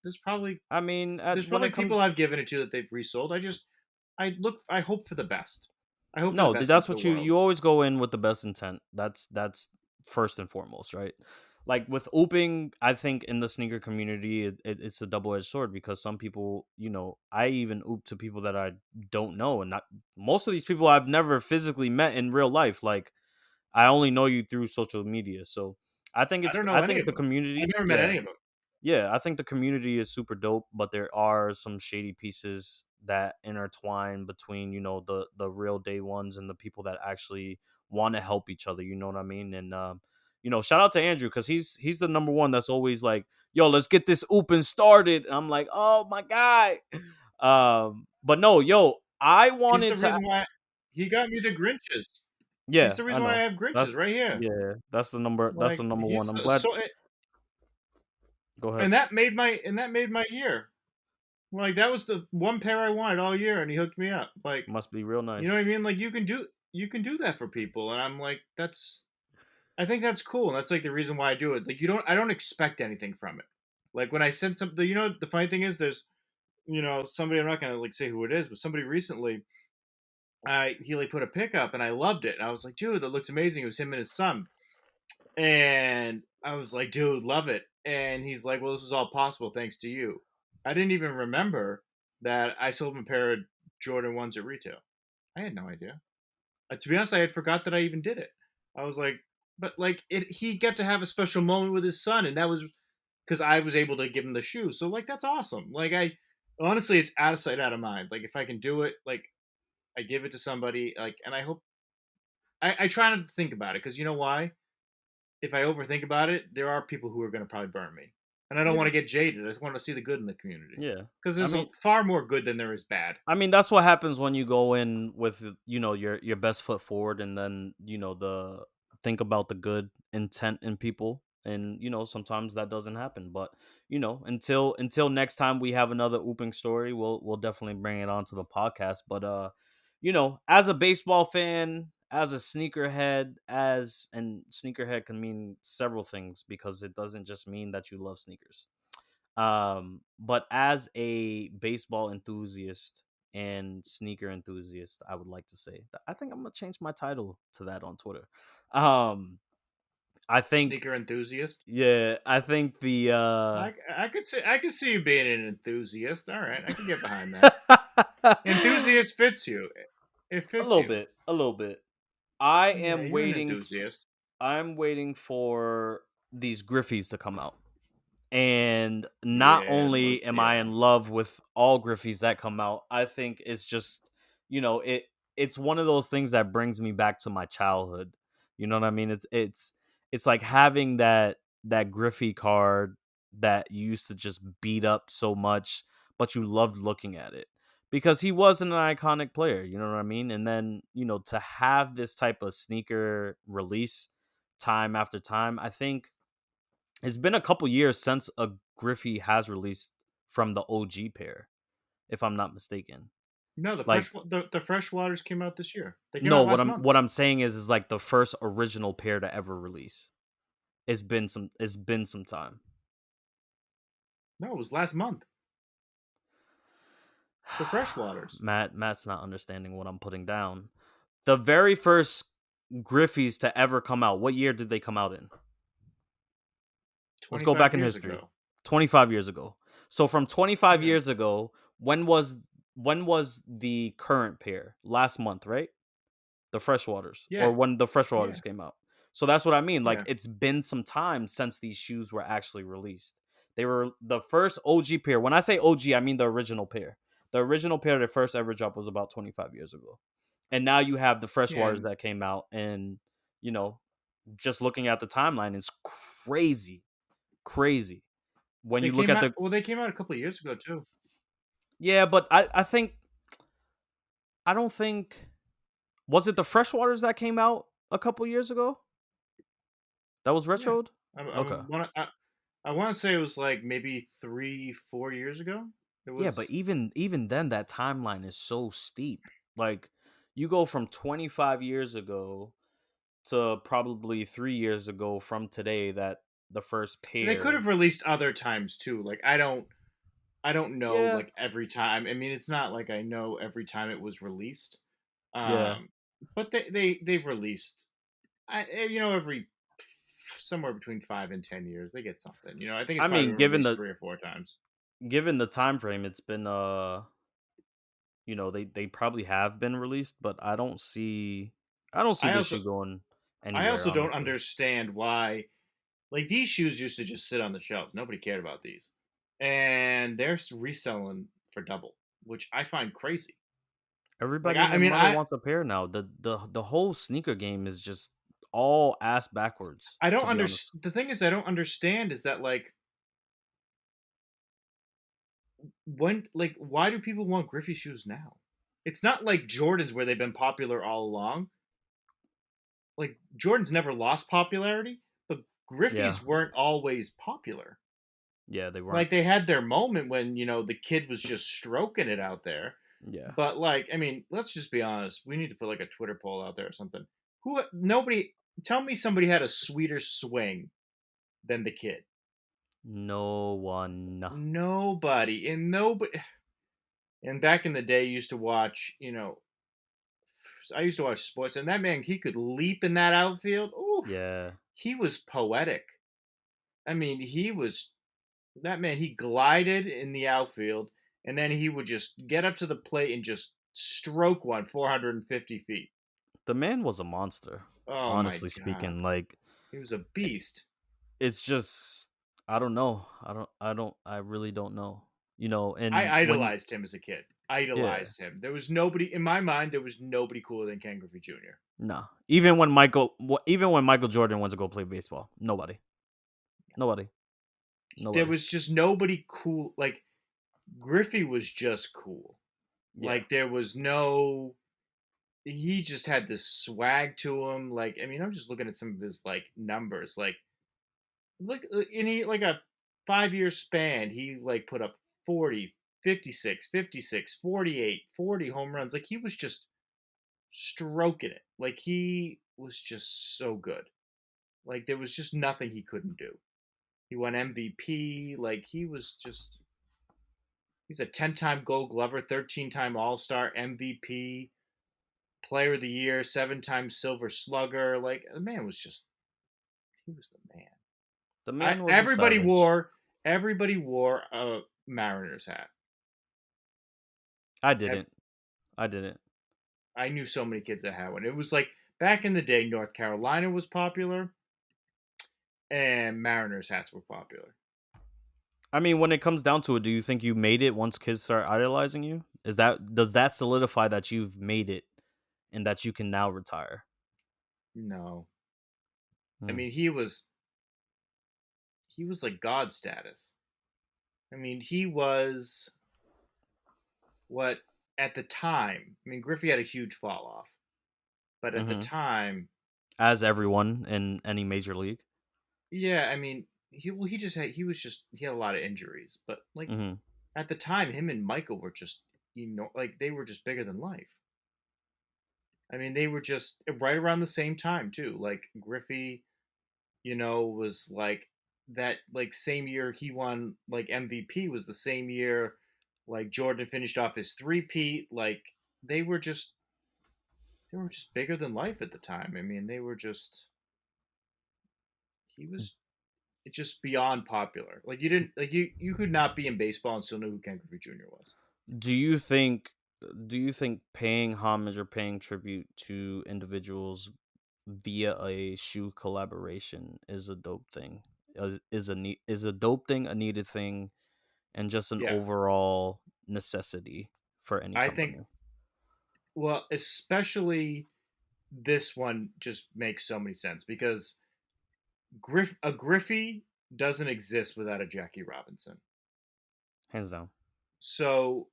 S4: I mean,
S3: There's
S4: when
S3: probably
S4: it
S3: people
S4: comes
S3: I've given it to that they've resold. I hope for the best. I hope for the
S4: No,
S3: best of
S4: that's
S3: the
S4: what you
S3: world.
S4: always go in with the best intent. That's first and foremost, right? Like with ooping, I think in the sneaker community, it's a double edged sword because some people, I even oop to people that I don't know, and not most of these people I've never physically met in real life. Like I only know you through social media, so
S3: I don't know
S4: I
S3: any
S4: think
S3: of
S4: the
S3: them. I've
S4: community,
S3: never met
S4: yeah,
S3: any of them.
S4: yeah, I think the community is super dope, but there are some shady pieces that intertwine between the real day ones and the people that actually want to help each other. You know what I mean? And shout out to Andrew because he's the number one that's always like, "Yo, let's get this open started." And I'm like, "Oh my guy," but no, yo, I
S3: He's the
S4: wanted to.
S3: reason why He got me the Grinches. He's
S4: Yeah,
S3: the
S4: I
S3: reason why I
S4: know.
S3: have
S4: That's
S3: Grinches right here.
S4: yeah, that's the number. That's the
S3: Like
S4: number one.
S3: he's
S4: I'm glad.
S3: so,
S4: Go ahead.
S3: and that made my year. Like that was the one pair I wanted all year, and he hooked me up. Like
S4: Must be real
S3: you know what I
S4: nice.
S3: mean? Like you can do that for people, and I'm like I think that's cool, and that's like the reason why I do it. Like I don't expect anything from it. Like when I send something, the funny thing is, there's somebody, I'm not gonna like say who it is, but somebody recently, he like put a pic up, and I loved it. And I was like, dude, that looks amazing. It was him and his son, and I was like, dude, love it. And he's like, well, this was all possible thanks to you. I didn't even remember that I sold him a pair of Jordan 1s at retail. I had no idea. To be honest, I had forgot that I even did it. I was like, but like he got to have a special moment with his son, and that was because I was able to give him the shoes. So like that's awesome. Like I honestly, it's out of sight, out of mind. Like if I can do it, like I give it to somebody, like, and I hope I try not to think about it because you know why? If I overthink about it, there are people who are going to probably burn me, and I don't want
S4: Yeah.
S3: to get jaded. I just want to see the good in the community
S4: Yeah.
S3: because
S4: I
S3: there's
S4: mean,
S3: far more good than there is bad.
S4: that's what happens when you go in with your best foot forward, and then the think about the good intent in people, and sometimes that doesn't happen. But until next time we have another ooping story, we'll definitely bring it onto the podcast. But as a baseball fan, as a sneakerhead, and sneakerhead can mean several things because it doesn't just mean that you love sneakers. But as a baseball enthusiast and sneaker enthusiast, I would like to say that I think I'm gonna change my title to that on Twitter. Um, I think,
S3: Sneaker enthusiast.
S4: yeah, I think the
S3: I could see you being an enthusiast. All right, I can get behind that. Enthusiast fits you. It
S4: a
S3: fits
S4: little
S3: you.
S4: bit, a little bit. I
S3: Yeah,
S4: am
S3: you're an
S4: waiting.
S3: enthusiast.
S4: I'm waiting for these Griffies to come out. And not
S3: Yeah,
S4: only
S3: most
S4: am I
S3: yeah.
S4: in love with all Griffies that come out, I think it's just, it's one of those things that brings me back to my childhood. You know what I mean? It's like having that Griffey card that you used to just beat up so much, but you loved looking at it because he was an iconic player. You know what I mean? And then to have this type of sneaker release time after time, I think it's been a couple years since a Griffey has released from the OG pair, if I'm not mistaken.
S3: No,
S4: Like,
S3: the fresh waters came out this year. They came
S4: no,
S3: out
S4: what
S3: last
S4: I'm
S3: month.
S4: what I'm saying is like the first original pair to ever release. It's been some time.
S3: No, it was last month. The fresh waters.
S4: Matt's not understanding what I'm putting down. The very first Griffies to ever come out. What year did they come out in? Let's go
S3: 25
S4: back in
S3: years
S4: history.
S3: ago.
S4: 25 years ago. So from 25
S3: Yeah.
S4: years ago, when was the current pair? Last month, right? The freshwaters, or
S3: Yeah.
S4: when the
S3: Yeah.
S4: freshwaters came out. So that's what I mean. Like
S3: Yeah.
S4: it's been some time since these shoes were actually released. They were the first OG pair. When I say OG, I mean the original pair. The original pair that first ever dropped was about 25 years ago. And now you have the
S3: Yeah.
S4: freshwaters
S3: And
S4: that came out, and you know, just looking at the timeline, it's crazy. Crazy. When
S3: they
S4: you look
S3: came
S4: at
S3: out
S4: the
S3: well, they came out a couple of years ago too.
S4: Yeah, but I don't think, was it the freshwaters that came out a couple years ago? That was
S3: Yeah.
S4: retroed?
S3: I
S4: Okay.
S3: I want to say it was like maybe 3-4 years ago. It
S4: Yeah, but
S3: was
S4: even then that timeline is so steep. Like you go from 25 years ago to probably 3 years ago from today that the first
S3: and they could
S4: pair.
S3: have released other times too. Like I don't know
S4: Yeah.
S3: like every time. I mean, it's not like I know every time it was released.
S4: Yeah.
S3: Um, but they've released every somewhere between 5 and 10 years they get something. I think it's
S4: I
S3: probably
S4: mean,
S3: been released 3 or 4 times.
S4: given the time frame, it's been they probably have been released, but I don't see
S3: I
S4: this
S3: also
S4: shoe going
S3: I
S4: anywhere,
S3: also don't
S4: honestly.
S3: understand why like these shoes used to just sit on the shelves. Nobody cared about these, and they're reselling for double, which I find crazy. Like
S4: Everybody
S3: I,
S4: and
S3: I
S4: their
S3: mean
S4: mother
S3: I
S4: wants a pair now. The whole sneaker game is just all ass backwards,
S3: I
S4: to
S3: don't
S4: be honest.
S3: understand. The thing is, I don't understand is that like why do people want Griffey shoes now? it's not like Jordans where they've been popular all along. Like Jordans never lost popularity, but
S4: Yeah,
S3: Griffey's weren't always popular.
S4: yeah, they weren't.
S3: Like they had their moment when, the kid was just stroking it out there.
S4: Yeah,
S3: But like, I mean, let's just be honest. We need to put like a Twitter poll out there or something. Nobody tell me somebody had a sweeter swing than the kid.
S4: no one.
S3: Nobody. And back in the day you used to watch, I used to watch sports and that man he could leap in that outfield. Oof.
S4: Yeah,
S3: He was poetic. I mean, that man, he glided in the outfield, and then he would just get up to the plate and just stroke one 450 feet.
S4: the man was a monster.
S3: Oh my
S4: Honestly
S3: god,
S4: speaking, like
S3: he was a beast.
S4: it's just I don't know. I really don't know.
S3: I
S4: And when
S3: idolized him as a kid.
S4: yeah,
S3: Idolized him. There was nobody in my mind. There was nobody cooler than Ken Griffey Jr.
S4: nah. Even when Michael Jordan went to go play baseball, nobody,
S3: There
S4: nobody.
S3: was just nobody cool. Like Griffey was just cool.
S4: Yeah,
S3: Like there was no. He just had this swag to him. Like I mean, I'm just looking at some of his like numbers. Like look in like a 5 year span he like put up 40, 56, 56, 48, 40 home runs. Like he was just stroking it. Like he was just so good. Like there was just nothing he couldn't do. He won MVP. Like he's a 10-time Gold Glover, 13-time All-Star, MVP, Player of the Year, 7-time Silver Slugger. Like the man was just he was the man.
S4: the
S3: I,
S4: man was a
S3: everybody
S4: savage.
S3: wore everybody wore a Mariners hat.
S4: I
S3: Ev-
S4: didn't. I didn't.
S3: I knew so many kids that had one. It was like back in the day, North Carolina was popular, and Mariners hats were popular.
S4: I mean, when it comes down to it, do you think you made it once kids start idolizing you? Does that solidify that you've made it and that you can now retire?
S3: No, I
S4: Hmm.
S3: mean he was like God status. I mean he was what at the time. I mean Griffey had a huge fall off, but at the
S4: Hmm.
S3: time,
S4: As everyone in any major league.
S3: yeah. I mean he just had he had a lot of injuries, but like
S4: Hmm.
S3: at the time, him and Michael were just like they were just bigger than life. I mean, they were just right around the same time too. Like Griffey, was like that like same year he won like MVP was the same year like Jordan finished off his three-peat. Like they were just they were just bigger than life at the time. I mean, they were just he was just beyond popular. Like you didn't like you could not be in baseball and still know who Ken Griffey Jr. was.
S4: Do you think do you think paying homage or paying tribute to individuals via a shoe collaboration is a dope thing? Is a dope thing, a needed thing, and just an
S3: Yeah,
S4: overall necessity for any
S3: I think.
S4: company?
S3: Well, especially this one just makes so many sense because a Griffey doesn't exist without a Jackie Robinson.
S4: Hands down.
S3: So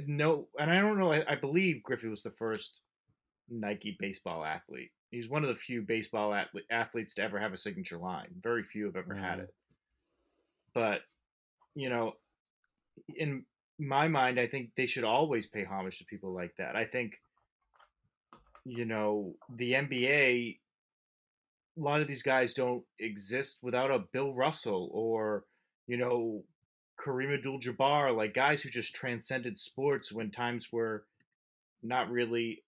S3: no, and I don't know. I believe Griffey was the first Nike baseball athlete. He's one of the few baseball athletes to ever have a signature line. Very few have ever had
S4: Mm,
S3: it. But you know, in my mind, I think they should always pay homage to people like that. I think the NBA a lot of these guys don't exist without a Bill Russell or, you know, Kareem Abdul-Jabbar, like guys who just transcended sports when times were not really.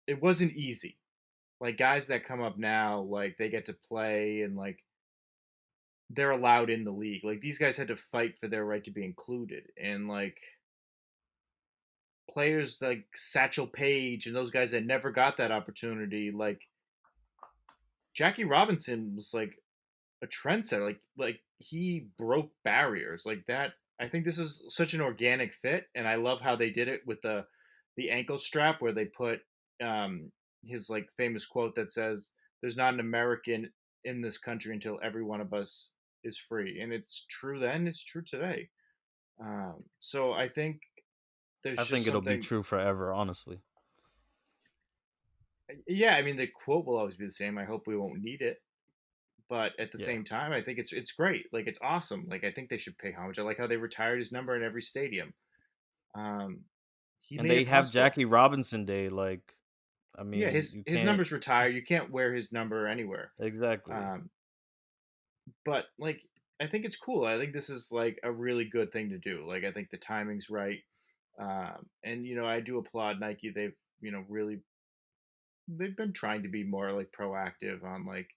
S3: It wasn't easy. Like guys that come up now, like they get to play and like they're allowed in the league. Like these guys had to fight for their right to be included, and like players like Satchel Paige and those guys that never got that opportunity, like Jackie Robinson was like a trendsetter. Like he broke barriers like that. I think this is such an organic fit, and I love how they did it with the ankle strap where they put um, his like famous quote that says, "There's not an American in this country until every one of us is free," and it's true then. It's true today. So I think there's
S4: I
S3: just
S4: think it'll be
S3: something.
S4: true forever, honestly.
S3: Yeah, I mean the quote will always be the same. I hope we won't need it, but at the
S4: Yeah.
S3: same time, I think it's great. Like it's awesome. Like I think they should pay homage. I like how they retired his number in every stadium. Um, he
S4: And
S3: made
S4: they
S3: it
S4: have
S3: possible.
S4: Jackie Robinson Day. Like, I
S3: Yeah,
S4: mean,
S3: his
S4: you
S3: his
S4: can't
S3: number's retired. You can't wear his number anywhere.
S4: exactly.
S3: Um, but like I think it's cool. I think this is like a really good thing to do. Like I think the timing's right. And I do applaud Nike. Really they've been trying to be more like proactive on like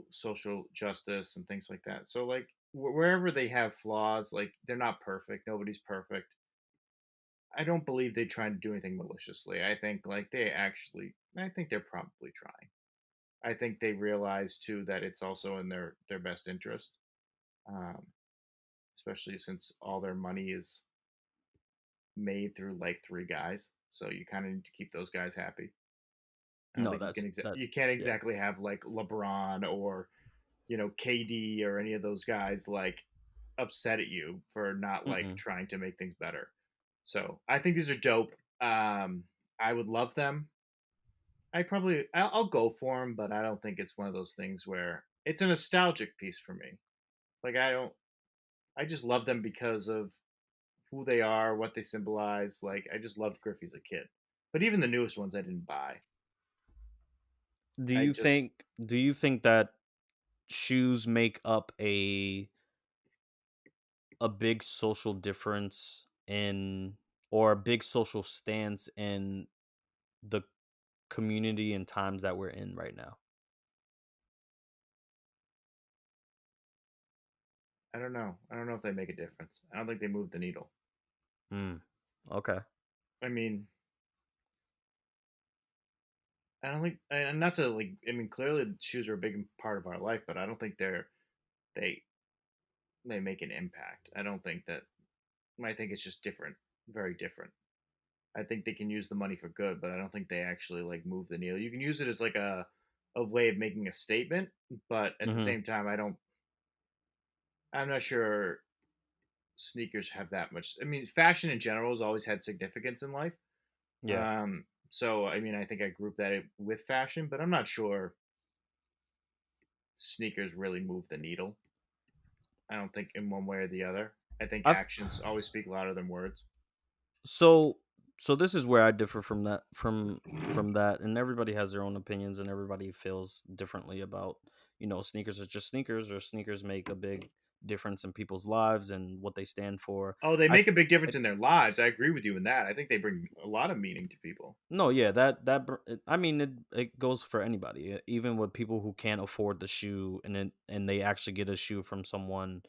S3: social justice and things like that. So like wherever they have flaws, like they're not perfect. Nobody's perfect. I don't believe they try to do anything maliciously. I think like I think they're probably trying. I think they realize too that it's also in their best interest, um, especially since all their money is made through like three guys. So you kind of need to keep those guys happy. I don't
S4: No,
S3: think
S4: that's that.
S3: you can't
S4: Yeah.
S3: exactly have like LeBron or KD or any of those guys like upset at you for not like
S4: Mm-mm.
S3: trying to make things better. So I think these are dope. I would love them. I'll go for them, but I don't think it's one of those things where it's a nostalgic piece for me. Like I just love them because of who they are, what they symbolize. Like I just loved Griffey as a kid, but even the newest ones I didn't buy.
S4: Do
S3: I
S4: you
S3: just
S4: think? Do you think that shoes make up a big social difference in, or a big social stance in the community and times that we're in right now?
S3: I don't know. I don't know if they make a difference. I don't think they move the needle.
S4: Hmm. Okay.
S3: I mean, I don't think, and not to like. I mean, clearly shoes are a big part of our life, but I don't think they they make an impact. I don't think that. I think it's just different, very different. I think they can use the money for good, but I don't think they actually like move the needle. You can use it as like a way of making a statement, but at the
S4: Mm-hmm.
S3: same time, I'm not sure sneakers have that much. I mean, fashion in general has always had significance in life.
S4: Yeah.
S3: So I mean, I think I group that with fashion, but I'm not sure sneakers really move the needle. I don't think in one way or the other. I think
S4: I
S3: actions always speak louder than words.
S4: so so this is where I differ from that, and everybody has their own opinions and everybody feels differently about, sneakers are just sneakers, or sneakers make a big difference in people's lives and what they stand for.
S3: Oh, they
S4: I
S3: make a
S4: feel
S3: big difference
S4: like,
S3: in their lives. I agree with you in that. I think they bring a lot of meaning to people.
S4: no, yeah, I mean, it goes for anybody, even with people who can't afford the shoe, and they actually get a shoe from someone,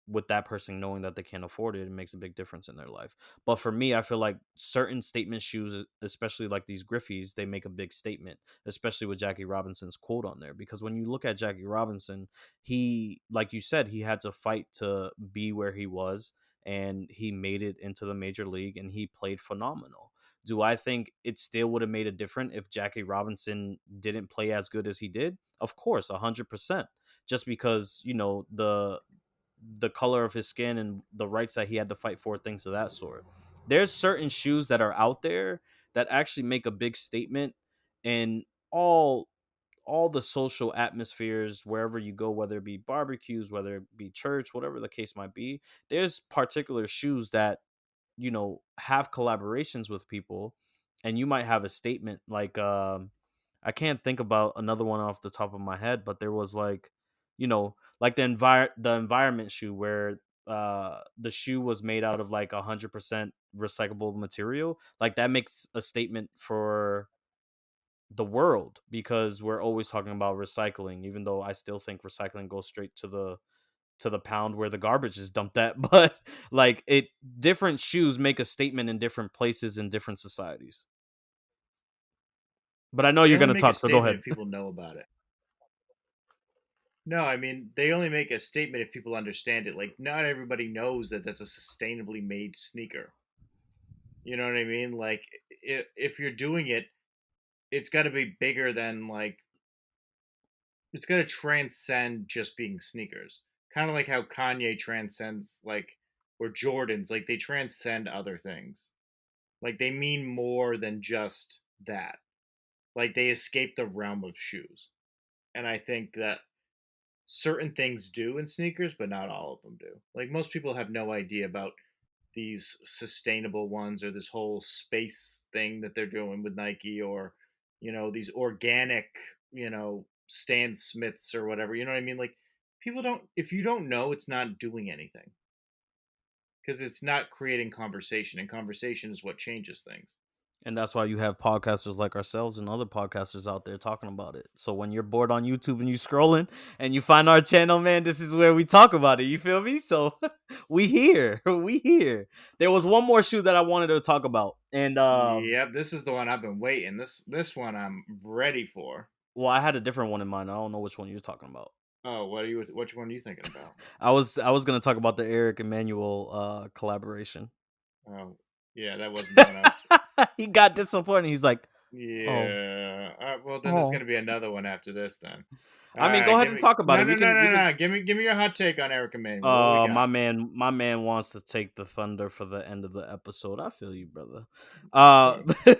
S4: with that person knowing that they can't afford it, it makes a big difference in their life. But for me, I feel like certain statement shoes, especially like these Griffies, they make a big statement, especially with Jackie Robinson's quote on there. Because when you look at Jackie Robinson, he, like you said, he had to fight to be where he was, and he made it into the major league, and he played phenomenal. Do I think it still would have made a difference if Jackie Robinson didn't play as good as he did? Of course, 100%. Just because, the color of his skin and the rights that he had to fight for, things of that sort. There's certain shoes that are out there that actually make a big statement in all all the social atmospheres wherever you go, whether it be barbecues, whether it be church, whatever the case might be. There's particular shoes that, have collaborations with people, and you might have a statement like, I can't think about another one off the top of my head, but there was like, like the environment shoe, where the shoe was made out of like 100% recyclable material. Like, that makes a statement for the world, because we're always talking about recycling, even though I still think recycling goes straight to the pound where the garbage is dumped at. But like, it different shoes make a statement in different places in different societies. But I know
S3: They
S4: you're
S3: only
S4: gonna
S3: make a
S4: talk, so go
S3: statement
S4: ahead.
S3: if people know about it. No, I mean they only make a statement if people understand it. Like not everybody knows that that's a sustainably made sneaker. You know what I mean? Like if you're doing it, it's got to be bigger than like it's got to transcend just being sneakers. Kind of like how Kanye transcends like or Jordans, like they transcend other things. Like they mean more than just that. Like they escape the realm of shoes. And I think that certain things do in sneakers, but not all of them do. Like most people have no idea about these sustainable ones or this whole space thing that they're doing with Nike, or these organic, Stan Smiths or whatever. You know what I mean? Like people don't, if you don't know, it's not doing anything because it's not creating conversation, and conversation is what changes things.
S4: And that's why you have podcasters like ourselves and other podcasters out there talking about it. So when you're bored on YouTube and you scrolling and you find our channel, man, this is where we talk about it. You feel me? So we here. We here. There was one more shoe that I wanted to talk about. And
S3: Yep, this is the one I've been waiting. This one I'm ready for.
S4: well, I had a different one in mind. I don't know which one you're talking about.
S3: Oh, which one are you thinking about?
S4: I was gonna talk about the Eric Emanuel collaboration.
S3: Oh, yeah, that wasn't the one I was.
S4: He got disappointed. He's like, "Oh,
S3: Yeah. Well, then there's
S4: oh."
S3: gonna be another one after this. Then. All
S4: I mean, go
S3: right,
S4: ahead and talk about
S3: no,
S4: it.
S3: no,
S4: We
S3: no,
S4: can, we
S3: no,
S4: can.
S3: no. Give me your hot take on Eric Emanuel. What we got?
S4: My man wants to take the thunder for the end of the episode. I feel you, brother.
S3: Okay.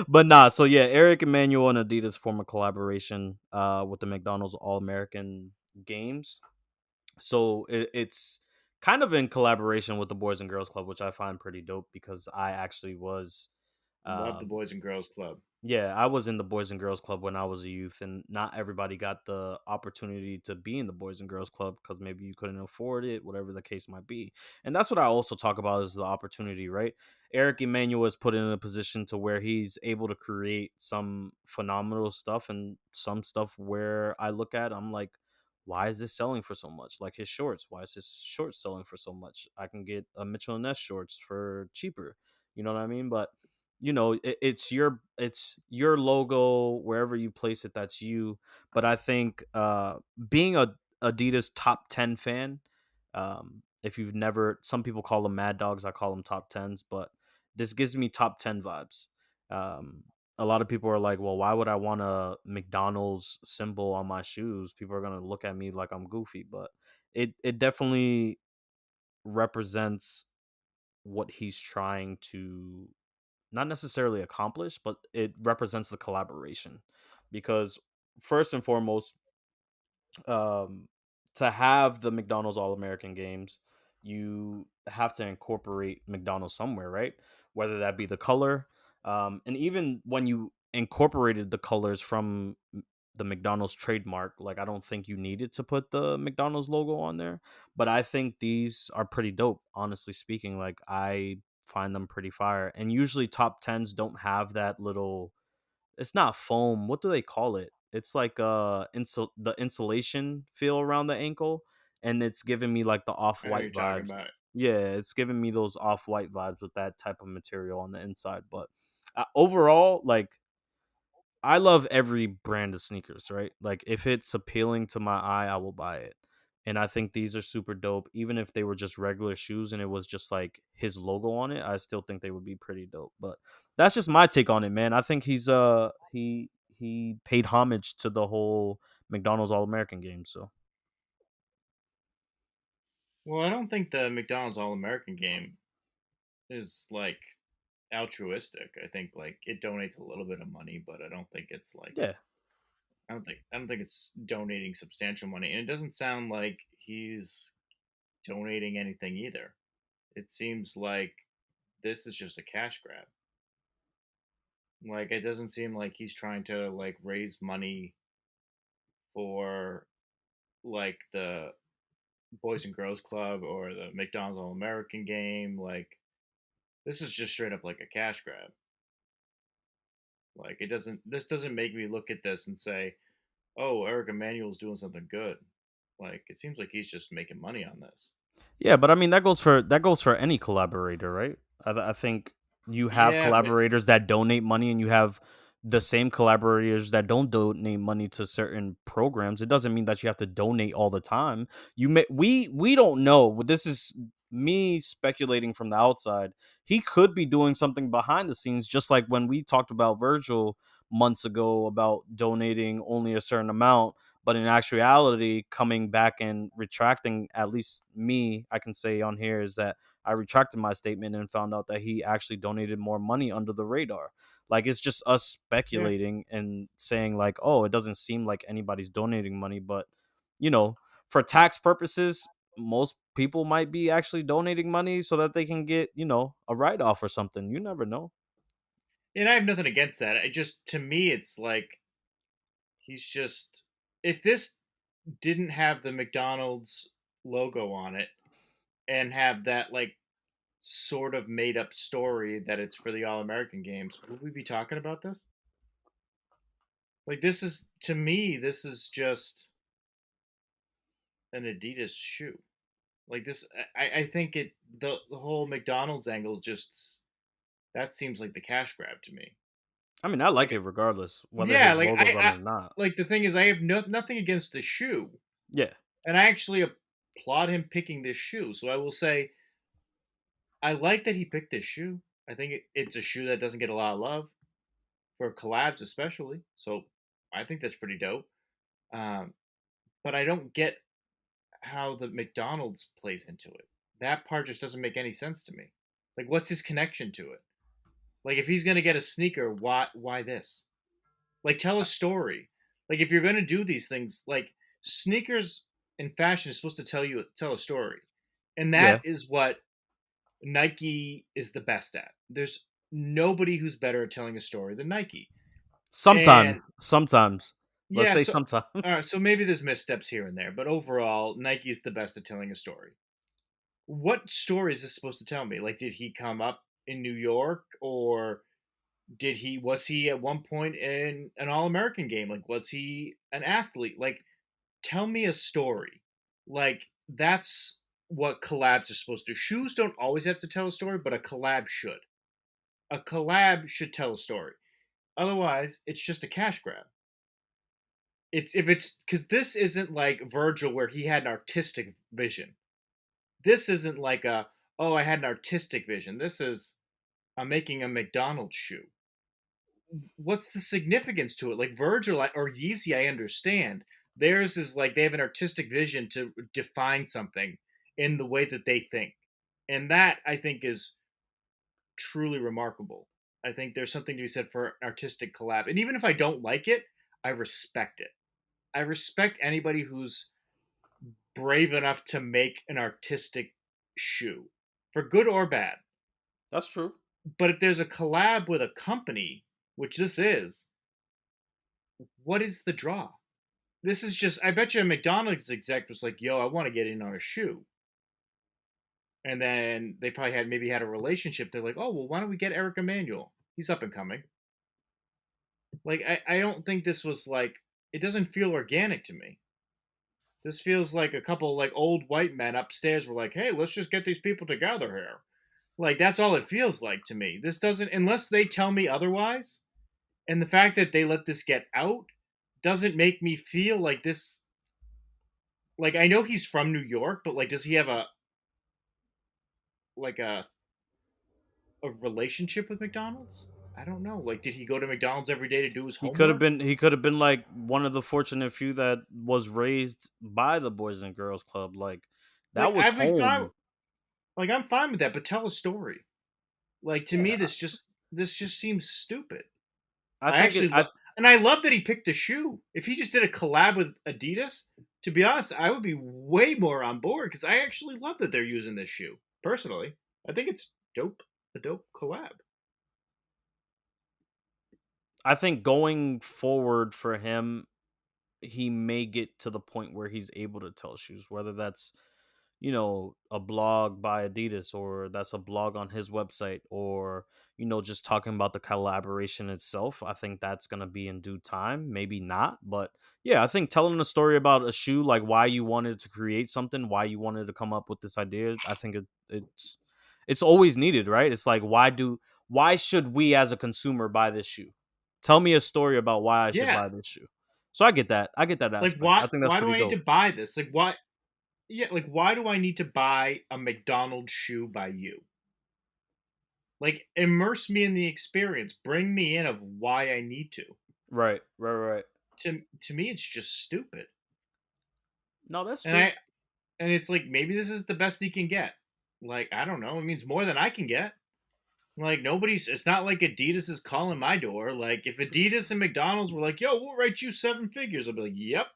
S4: But nah. So yeah, Eric Emanuel and Adidas form a collaboration with the McDonald's All American Games. So it's kind of in collaboration with the Boys and Girls Club, which I find pretty dope because I actually was
S3: Love the
S4: um,
S3: Boys and Girls Club.
S4: yeah, I was in the Boys and Girls Club when I was a youth, and not everybody got the opportunity to be in the Boys and Girls Club because maybe you couldn't afford it, whatever the case might be. And that's what I also talk about is the opportunity, right? Eric Emanuel is put in a position to where he's able to create some phenomenal stuff and some stuff where I look at, I'm like, why is this selling for so much? Like his shorts, why is his shorts selling for so much? I can get a Mitchell and Ness shorts for cheaper. You know what I mean? But it's your logo wherever you place it, that's you. But I think being a Adidas top 10 fan, if you've never, some people call them mad dogs, I call them top 10s, but this gives me top 10 vibes. A lot of people are like, well, why would I want a McDonald's symbol on my shoes? People are going to look at me like I'm goofy, but it definitely represents what he's trying to not necessarily accomplish, but it represents the collaboration. Because first and foremost, um, to have the McDonald's All American Games, you have to incorporate McDonald's somewhere, right? Whether that be the color, and even when you incorporated the colors from the McDonald's trademark, like I don't think you needed to put the McDonald's logo on there, but I think these are pretty dope. Honestly speaking, like I find them pretty fire, and usually top tens don't have that little, it's not foam. What do they call it? It's like the insulation feel around the ankle, and it's giving me like the off
S3: I know
S4: white
S3: you're talking
S4: vibes.
S3: about.
S4: Yeah, it's giving me those off white vibes with that type of material on the inside. But overall, like I love every brand of sneakers, right? Like if it's appealing to my eye, I will buy it. And I think these are super dope. Even if they were just regular shoes and it was just like his logo on it, I still think they would be pretty dope. But that's just my take on it, man. I think he paid homage to the whole McDonald's All American game. So
S3: Well, I don't think the McDonald's All American game is like altruistic. I think like it donates a little bit of money, but I don't think it's like
S4: yeah,
S3: I don't think it's donating substantial money. And it doesn't sound like he's donating anything either. It seems like this is just a cash grab. Like it doesn't seem like he's trying to like raise money for like the Boys and Girls Club or the McDonald's All American game. Like this is just straight up like a cash grab. Like it doesn't this doesn't make me look at this and say, "Oh, Eric Emanuel's doing something good." Like it seems like he's just making money on this.
S4: yeah. But I mean that goes for any collaborator, right? I think you have
S3: Yeah, but
S4: collaborators that donate money, and you have the same collaborators that don't donate money to certain programs. It doesn't mean that you have to donate all the time. We don't know. But this is me speculating from the outside. He could be doing something behind the scenes, just like when we talked about Virgil months ago about donating only a certain amount, But in actuality, coming back and retracting, at least me, I can say on here, is that I retracted my statement and found out that he actually donated more money under the radar. Like, it's just us
S3: Yeah.
S4: speculating and saying like, oh, it doesn't seem like anybody's donating money, but you know, for tax purposes, most people might be actually donating money so that they can get, a write off or something. You never know.
S3: And I have nothing against that. I just, to me, it's like he's just, if this didn't have the McDonald's logo on it and have that like sort of made up story that it's for the All American games, would we be talking about this? Like, this is, to me, this is just an Adidas shoe. Like this, I think the whole McDonald's angle just, that seems like the cash grab to me.
S4: I mean, I like
S3: Like,
S4: it regardless whether
S3: yeah,
S4: his
S3: like
S4: logo's on it or not.
S3: like the thing is, I have nothing against the shoe,
S4: Yeah.
S3: and I actually applaud him picking this shoe. So I will say, I like that he picked this shoe. I think it's a shoe that doesn't get a lot of love for collabs, especially. So I think that's pretty dope. Um, but I don't get how the McDonald's plays into it. That part just doesn't make any sense to me. Like, what's his connection to it? Like, if he's gonna get a sneaker, why this? Like, tell a story. Like, if you're gonna do these things, like sneakers and fashion is supposed to tell a story, and
S4: Yeah.
S3: that is what Nike is the best at. There's nobody who's better at telling a story than Nike.
S4: Sometimes.
S3: And
S4: Sometimes. Let's
S3: yeah,
S4: say
S3: so
S4: sometimes.
S3: all right, so maybe there's missteps here and there, but overall, Nike is the best at telling a story. What story is this supposed to tell me? Like, did he come up in New York, or was he at one point in an All American game? Like, was he an athlete? Like, tell me a story. Like, that's what collabs are supposed to. Shoes don't always have to tell a story, but a collab should. A collab should tell a story. Otherwise, it's just a cash grab. It's because this isn't like Virgil where he had an artistic vision. This isn't like I had an artistic vision. This is, I'm making a McDonald's shoe. What's the significance to it? Like Virgil or Yeezy, I understand. Theirs is like they have an artistic vision to define something in the way that they think. And that I think is truly remarkable. I think there's something to be said for artistic collab. And even if I don't like it, I respect it. I respect anybody who's brave enough to make an artistic shoe, for good or bad.
S4: That's true.
S3: But if there's a collab with a company, which this is, what is the draw? This is just, I bet you a McDonald's exec was like, yo, I want to get in on a shoe. And then they probably had a relationship. They're like, oh, well, why don't we get Eric Emanuel? He's up and coming. Like, I don't think this was like, it doesn't feel organic to me. This feels like a couple like old white men upstairs were like, hey, let's just get these people together here. Like, that's all it feels like to me. This doesn't, unless they tell me otherwise. And the fact that they let this get out doesn't make me feel like this. Like, I know he's from New York, but like, does he have like a relationship with McDonald's? I don't know. Like, did he go to McDonald's every day to do his homework?
S4: He could have been like one of the fortunate few that was raised by the Boys and Girls Club. Like,
S3: Like,
S4: that was
S3: I'd be fine.
S4: home.
S3: Like, I'm fine with that, but tell a story. Like, to me,
S4: Yeah.
S3: this just seems stupid.
S4: I
S3: I
S4: think it
S3: actually love, and I love that he picked the shoe. If he just did a collab with Adidas, to be honest, I would be way more on board because I actually love that they're using this shoe. Personally, I think it's dope. A dope collab.
S4: I think going forward for him, he may get to the point where he's able to tell shoes, whether that's a blog by Adidas, or that's a blog on his website, or just talking about the collaboration itself. I think that's going to be in due time, maybe not, but yeah, I think telling a story about a shoe, like why you wanted to create something, why you wanted to come up with this idea, I think it's always needed, right? It's like, why should we as a consumer buy this shoe? Tell me a story about why I should
S3: Yeah,
S4: buy this shoe. So I get that
S3: like
S4: aspect. I think that's
S3: why do
S4: pretty
S3: I need
S4: dope.
S3: to buy this? Like why? Yeah, like why do I need to buy a McDonald's shoe by you? Like immerse me in the experience. Bring me in of why I need to.
S4: Right, right, right.
S3: to me, it's just stupid.
S4: No, that's
S3: And
S4: true.
S3: it's like maybe this is the best he can get. Like I don't know. It means more than I can get. Like nobody's. It's not like Adidas is calling my door. Like if Adidas and McDonald's were like, "Yo, we'll write you 7 figures," I'll be like, "Yep."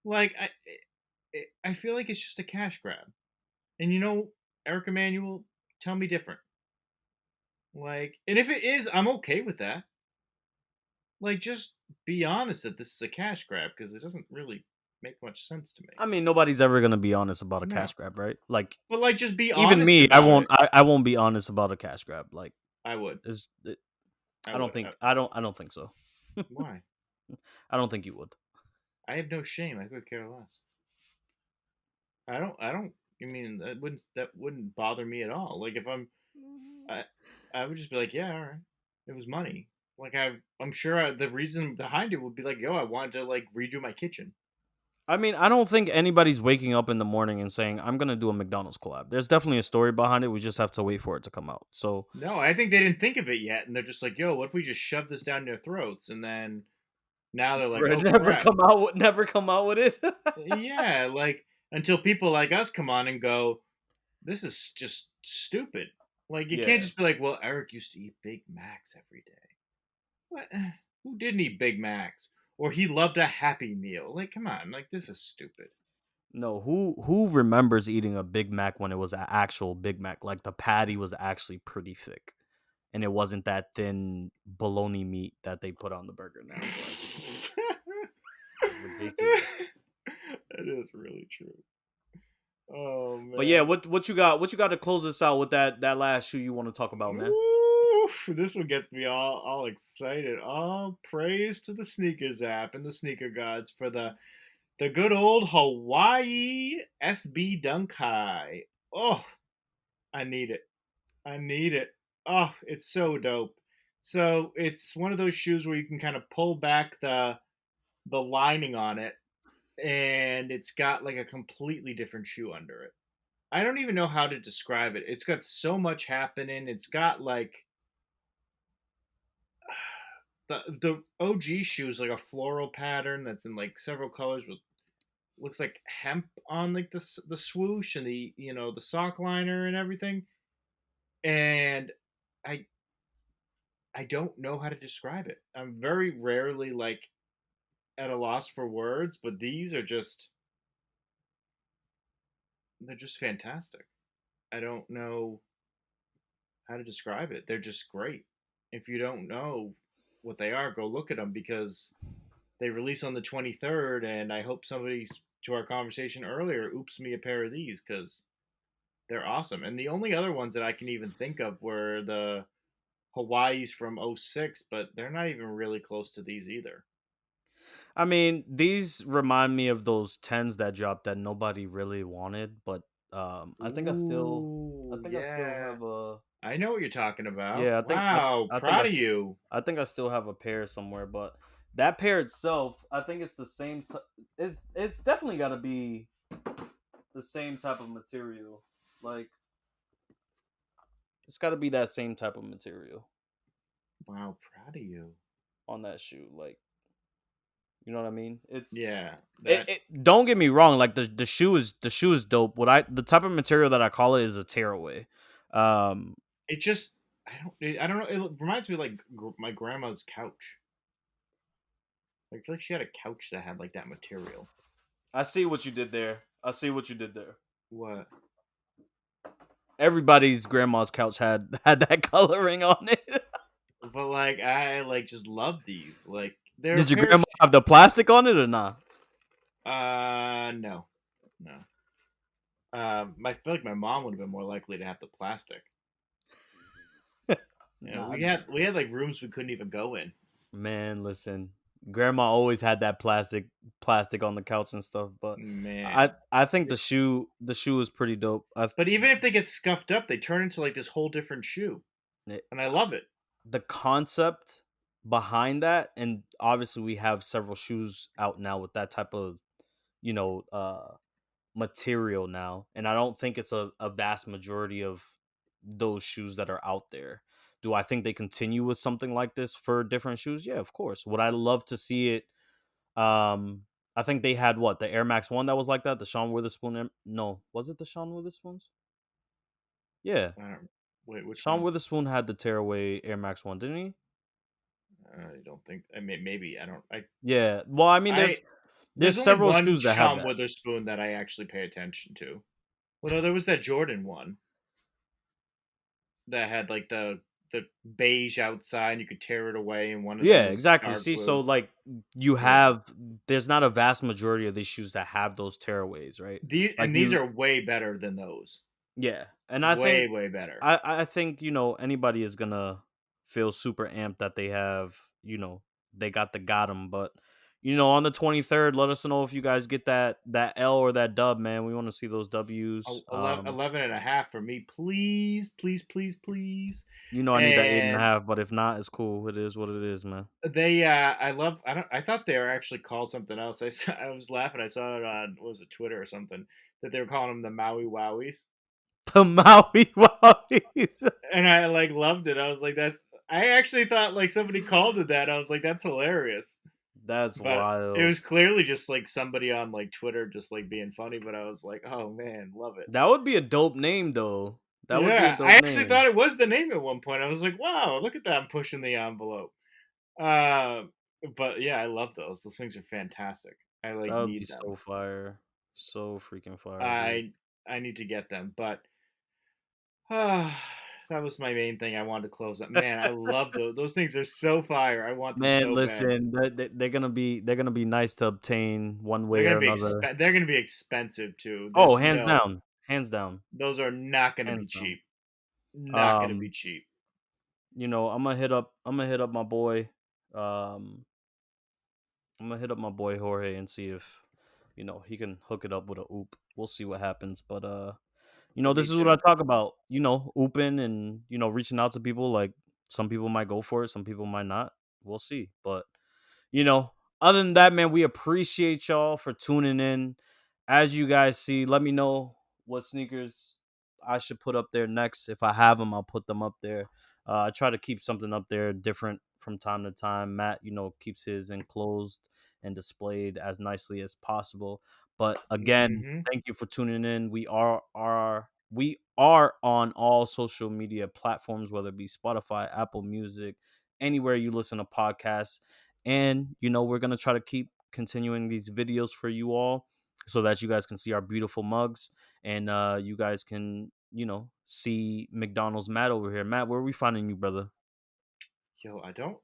S3: Like I feel like it's just a cash grab. And Eric Emanuel, tell me different. Like, and if it is, I'm okay with that. Like, just be honest that this is a cash grab because it doesn't really make much sense to me.
S4: I mean, nobody's ever gonna be honest about a
S3: No,
S4: cash grab, right? Like,
S3: but like, just be
S4: even
S3: honest
S4: me, I
S3: about
S4: won't.
S3: it.
S4: I won't be honest about a cash grab. Like,
S3: I would.
S4: I don't think. I don't think so.
S3: Why?
S4: I don't think you would.
S3: I have no shame. I could care less. I don't. I don't. I mean, that wouldn't bother me at all. Like if I would just be like, yeah, all right, it was money. Like I'm sure the reason behind it would be like, yo, I wanted to like redo my kitchen.
S4: I mean, I don't think anybody's waking up in the morning and saying, "I'm gonna do a McDonald's collab." There's definitely a story behind it. We just have to wait for it to come out. So,
S3: No, I think they didn't think of it yet, and they're just like, yo, what if we just shove this down their throats? And then now they're like, oh
S4: never
S3: crap,
S4: come out. Never come out with it.
S3: yeah, like until people like us come on and go, this is just stupid. Like you can't
S4: Yeah.
S3: just be like, well, Eric used to eat Big Macs every day. What? Who didn't eat Big Macs? Or he loved a Happy Meal. Like, come on, like this is stupid.
S4: No, who remembers eating a Big Mac when it was an actual Big Mac? Like the patty was actually pretty thick, and it wasn't that thin bologna meat that they put on the burger now. Like, ridiculous.
S3: That is really true. Oh
S4: But yeah,
S3: man.
S4: what you got? What you got to close this out with that last shoe you want to talk about, man?
S3: Oof, this one gets me all excited. All praise to the sneakers app and the sneaker gods for the good old Hawaii SB Dunk High. Oh, I need it. I need it. Oh, it's so dope. So it's one of those shoes where you can kind of pull back the lining on it, and it's got like a completely different shoe under it. I don't even know how to describe it. It's got so much happening. It's got like the OG shoe is like a floral pattern that's in like several colors with looks like hemp on like the swoosh and the sock liner and everything. And I I don't know how to describe it. I'm very rarely like at a loss for words, but these are just they're just fantastic. I don't know how to describe it. They're just great. If you don't know what they are, go look at them because they release on the 23rd, and I hope somebody to our conversation earlier oops me a pair of these because they're awesome. And the only other ones that I can even think of were the Hawaii's from '06, but they're not even really close to these either.
S4: I mean, these remind me of those tens that dropped that nobody really wanted, but I think I
S3: Ooh,
S4: think I still
S3: yeah.
S4: have a
S3: I know what you're talking about.
S4: yeah,
S3: Wow, proud of you.
S4: I think I still have a pair somewhere, but that pair itself, I think it's the same. It's definitely got to be the same type of material. Like it's got to be that same type of material
S3: Wow, proud of you.
S4: on that shoe. Like you know what I mean?
S3: Yeah, that
S4: Don't get me wrong. Like the shoe is dope. The type of material that I call it is a tearaway. Um,
S3: it just I don't know. It reminds me of like my grandma's couch. Like, I feel like she had a couch that had like that material.
S4: I see what you did there. I see what you did there.
S3: What?
S4: Everybody's grandma's couch had that coloring on it.
S3: But like I like just love these. Like they're a
S4: Did your
S3: pair
S4: grandma have the plastic on it or not?
S3: no. No. I feel like my mom would have been more likely to have the plastic.
S4: Nah,
S3: We had like rooms we couldn't even go in.
S4: man, listen. Grandma always had that plastic on the couch and stuff, but
S3: Man.
S4: I think the shoe is pretty dope.
S3: But even if they get scuffed up, they turn into like this whole different shoe.
S4: It-
S3: And I love it.
S4: the concept behind that, and obviously we have several shoes out now with that type of you know material now, and I don't think it's a vast majority of those shoes that are out there. Do I think they continue with something like this for different shoes? Yeah, of course. Would I love to see it I think they had what, the Air Max 1 that was like that, the Sean Witherspoon. No, was it the Sean Witherspoons? Yeah,
S3: I don't, wait, which
S4: Sean
S3: one?
S4: Witherspoon had the tearaway Air Max 1, didn't he?
S3: I don't think. I mean, maybe I don't.
S4: Yeah. Well, I mean,
S3: I
S4: there's
S3: there's only
S4: several
S3: one
S4: shoes that have
S3: Sean
S4: that.
S3: Witherspoon that I actually pay attention to. Well, no, there was that Jordan one that had like the beige outside. You could tear it away, and one of them
S4: Yeah,
S3: was
S4: exactly.
S3: dark
S4: See, so
S3: blue.
S4: like you
S3: Yeah,
S4: have, there's not a vast majority of these shoes that have those tearaways, right? Like
S3: these
S4: you,
S3: are way better than those.
S4: yeah. And I think,
S3: Way better.
S4: I think, anybody is gonna feel super amped that they have, they got the got 'em. But on the 23rd, let us know if you guys get that L or that dub, man. We want to see those W's.
S3: 11 and a half for me, please, please, please, please.
S4: I need that eight and a
S3: And
S4: half, but if not, it's cool. It is what it is, man.
S3: they, I thought they were actually called something else. I was laughing. I saw it on, what was it, Twitter or something, that they were calling them the Maui Wowies.
S4: The Maui Wowies.
S3: And I like loved it. I was like, I actually thought like somebody called it that. I was like, that's hilarious.
S4: That's
S3: But it
S4: wild.
S3: was clearly just like somebody on like Twitter just like being funny. But I was like, oh man, love it.
S4: That would be a dope name, though. That would be a
S3: Yeah, I
S4: dope
S3: actually
S4: name.
S3: thought it was the name at one point. I was like, wow, look at that, I'm pushing the envelope. Uh, but yeah, I love those. Those things are fantastic. I
S4: That
S3: like
S4: would be
S3: need them.
S4: so fire. So freaking fire, dude.
S3: I need to get them, but that was my main thing. I wanted to close up. Man, I love those. Those things are so fire. I want them
S4: Man,
S3: so bad.
S4: listen, they're gonna be nice to obtain one way or another.
S3: They're gonna be expensive too.
S4: Oh,
S3: There's
S4: hands
S3: no
S4: down, hands down,
S3: those are not gonna be
S4: hands down.
S3: cheap. Not gonna be
S4: Um,
S3: cheap.
S4: I'm gonna hit up my boy. Um, I'm gonna hit up my boy Jorge and see if he can hook it up with a oop. We'll see what happens, but
S3: Me
S4: this is what I
S3: too.
S4: talk about. Ooping and reaching out to people. Like some people might go for it, some people might not. We'll see, but you know, other than that, man, we appreciate y'all for tuning in. As you guys see, let me know what sneakers I should put up there next. If I have them, I'll put them up there. I try to keep something up there different from time to time. Matt, keeps his enclosed and displayed as nicely as possible. But again,
S3: Mm-hmm.
S4: thank you for tuning in. We are on all social media platforms, whether it be Spotify, Apple Music, anywhere you listen to podcasts. And, we're going to try to keep continuing these videos for you all so that you guys can see our beautiful mugs and you guys can, see McDonald's Matt over here. Matt, where are we finding you, brother?
S3: Yo, I don't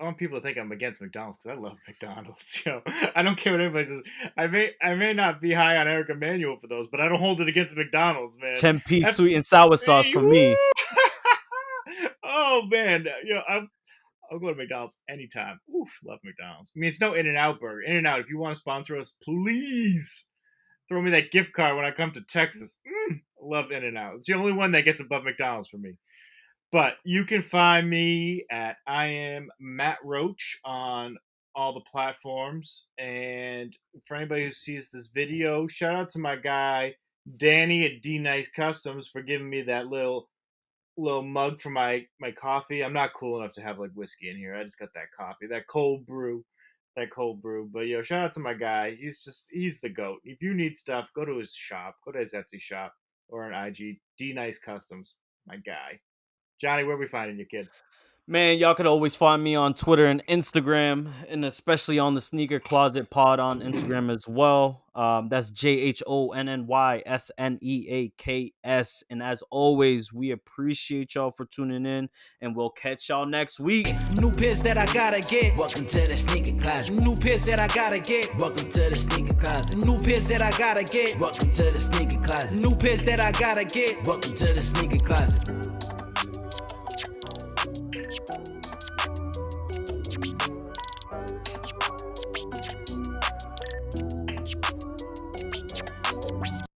S3: want people to think I'm against McDonald's because I love McDonald's. Yo, I don't care what anybody says. I may not be high on Eric Emanuel for those, but I don't hold it against McDonald's, man.
S4: 10-piece
S3: F-
S4: sweet and sour sauce for me.
S3: Oh man, I'll go to McDonald's anytime. Oof, love McDonald's. I mean, it's no In-N-Out burger. In-N-Out, if you want to sponsor us, please throw me that gift card when I come to Texas. Love In-N-Out. It's the only one that gets above McDonald's for me. But you can find me at I am Matt Roach on all the platforms. And for anybody who sees this video, shout out to my guy Danny at DNICECustoms for giving me that little mug for my coffee. I'm not cool enough to have like whiskey in here. I just got that coffee, that cold brew. But shout out to my guy. He's the goat. If you need stuff, go to his shop. Go to his Etsy shop or on IG. DNICECustoms, my guy. Johnny, where are we finding you, kid?
S4: Man, y'all could always find me on Twitter and Instagram, and especially on the Sneaker Closet Pod on Instagram as well. That's JHONNYSNEAKS. And as always, we appreciate y'all for tuning in, and we'll catch y'all next week.
S2: New pairs that I gotta get. Welcome to the sneaker closet. New pairs that I gotta get. Welcome to the sneaker closet. New pairs that I gotta get. Welcome to the sneaker closet. New pairs that I gotta get. Welcome to the sneaker closet.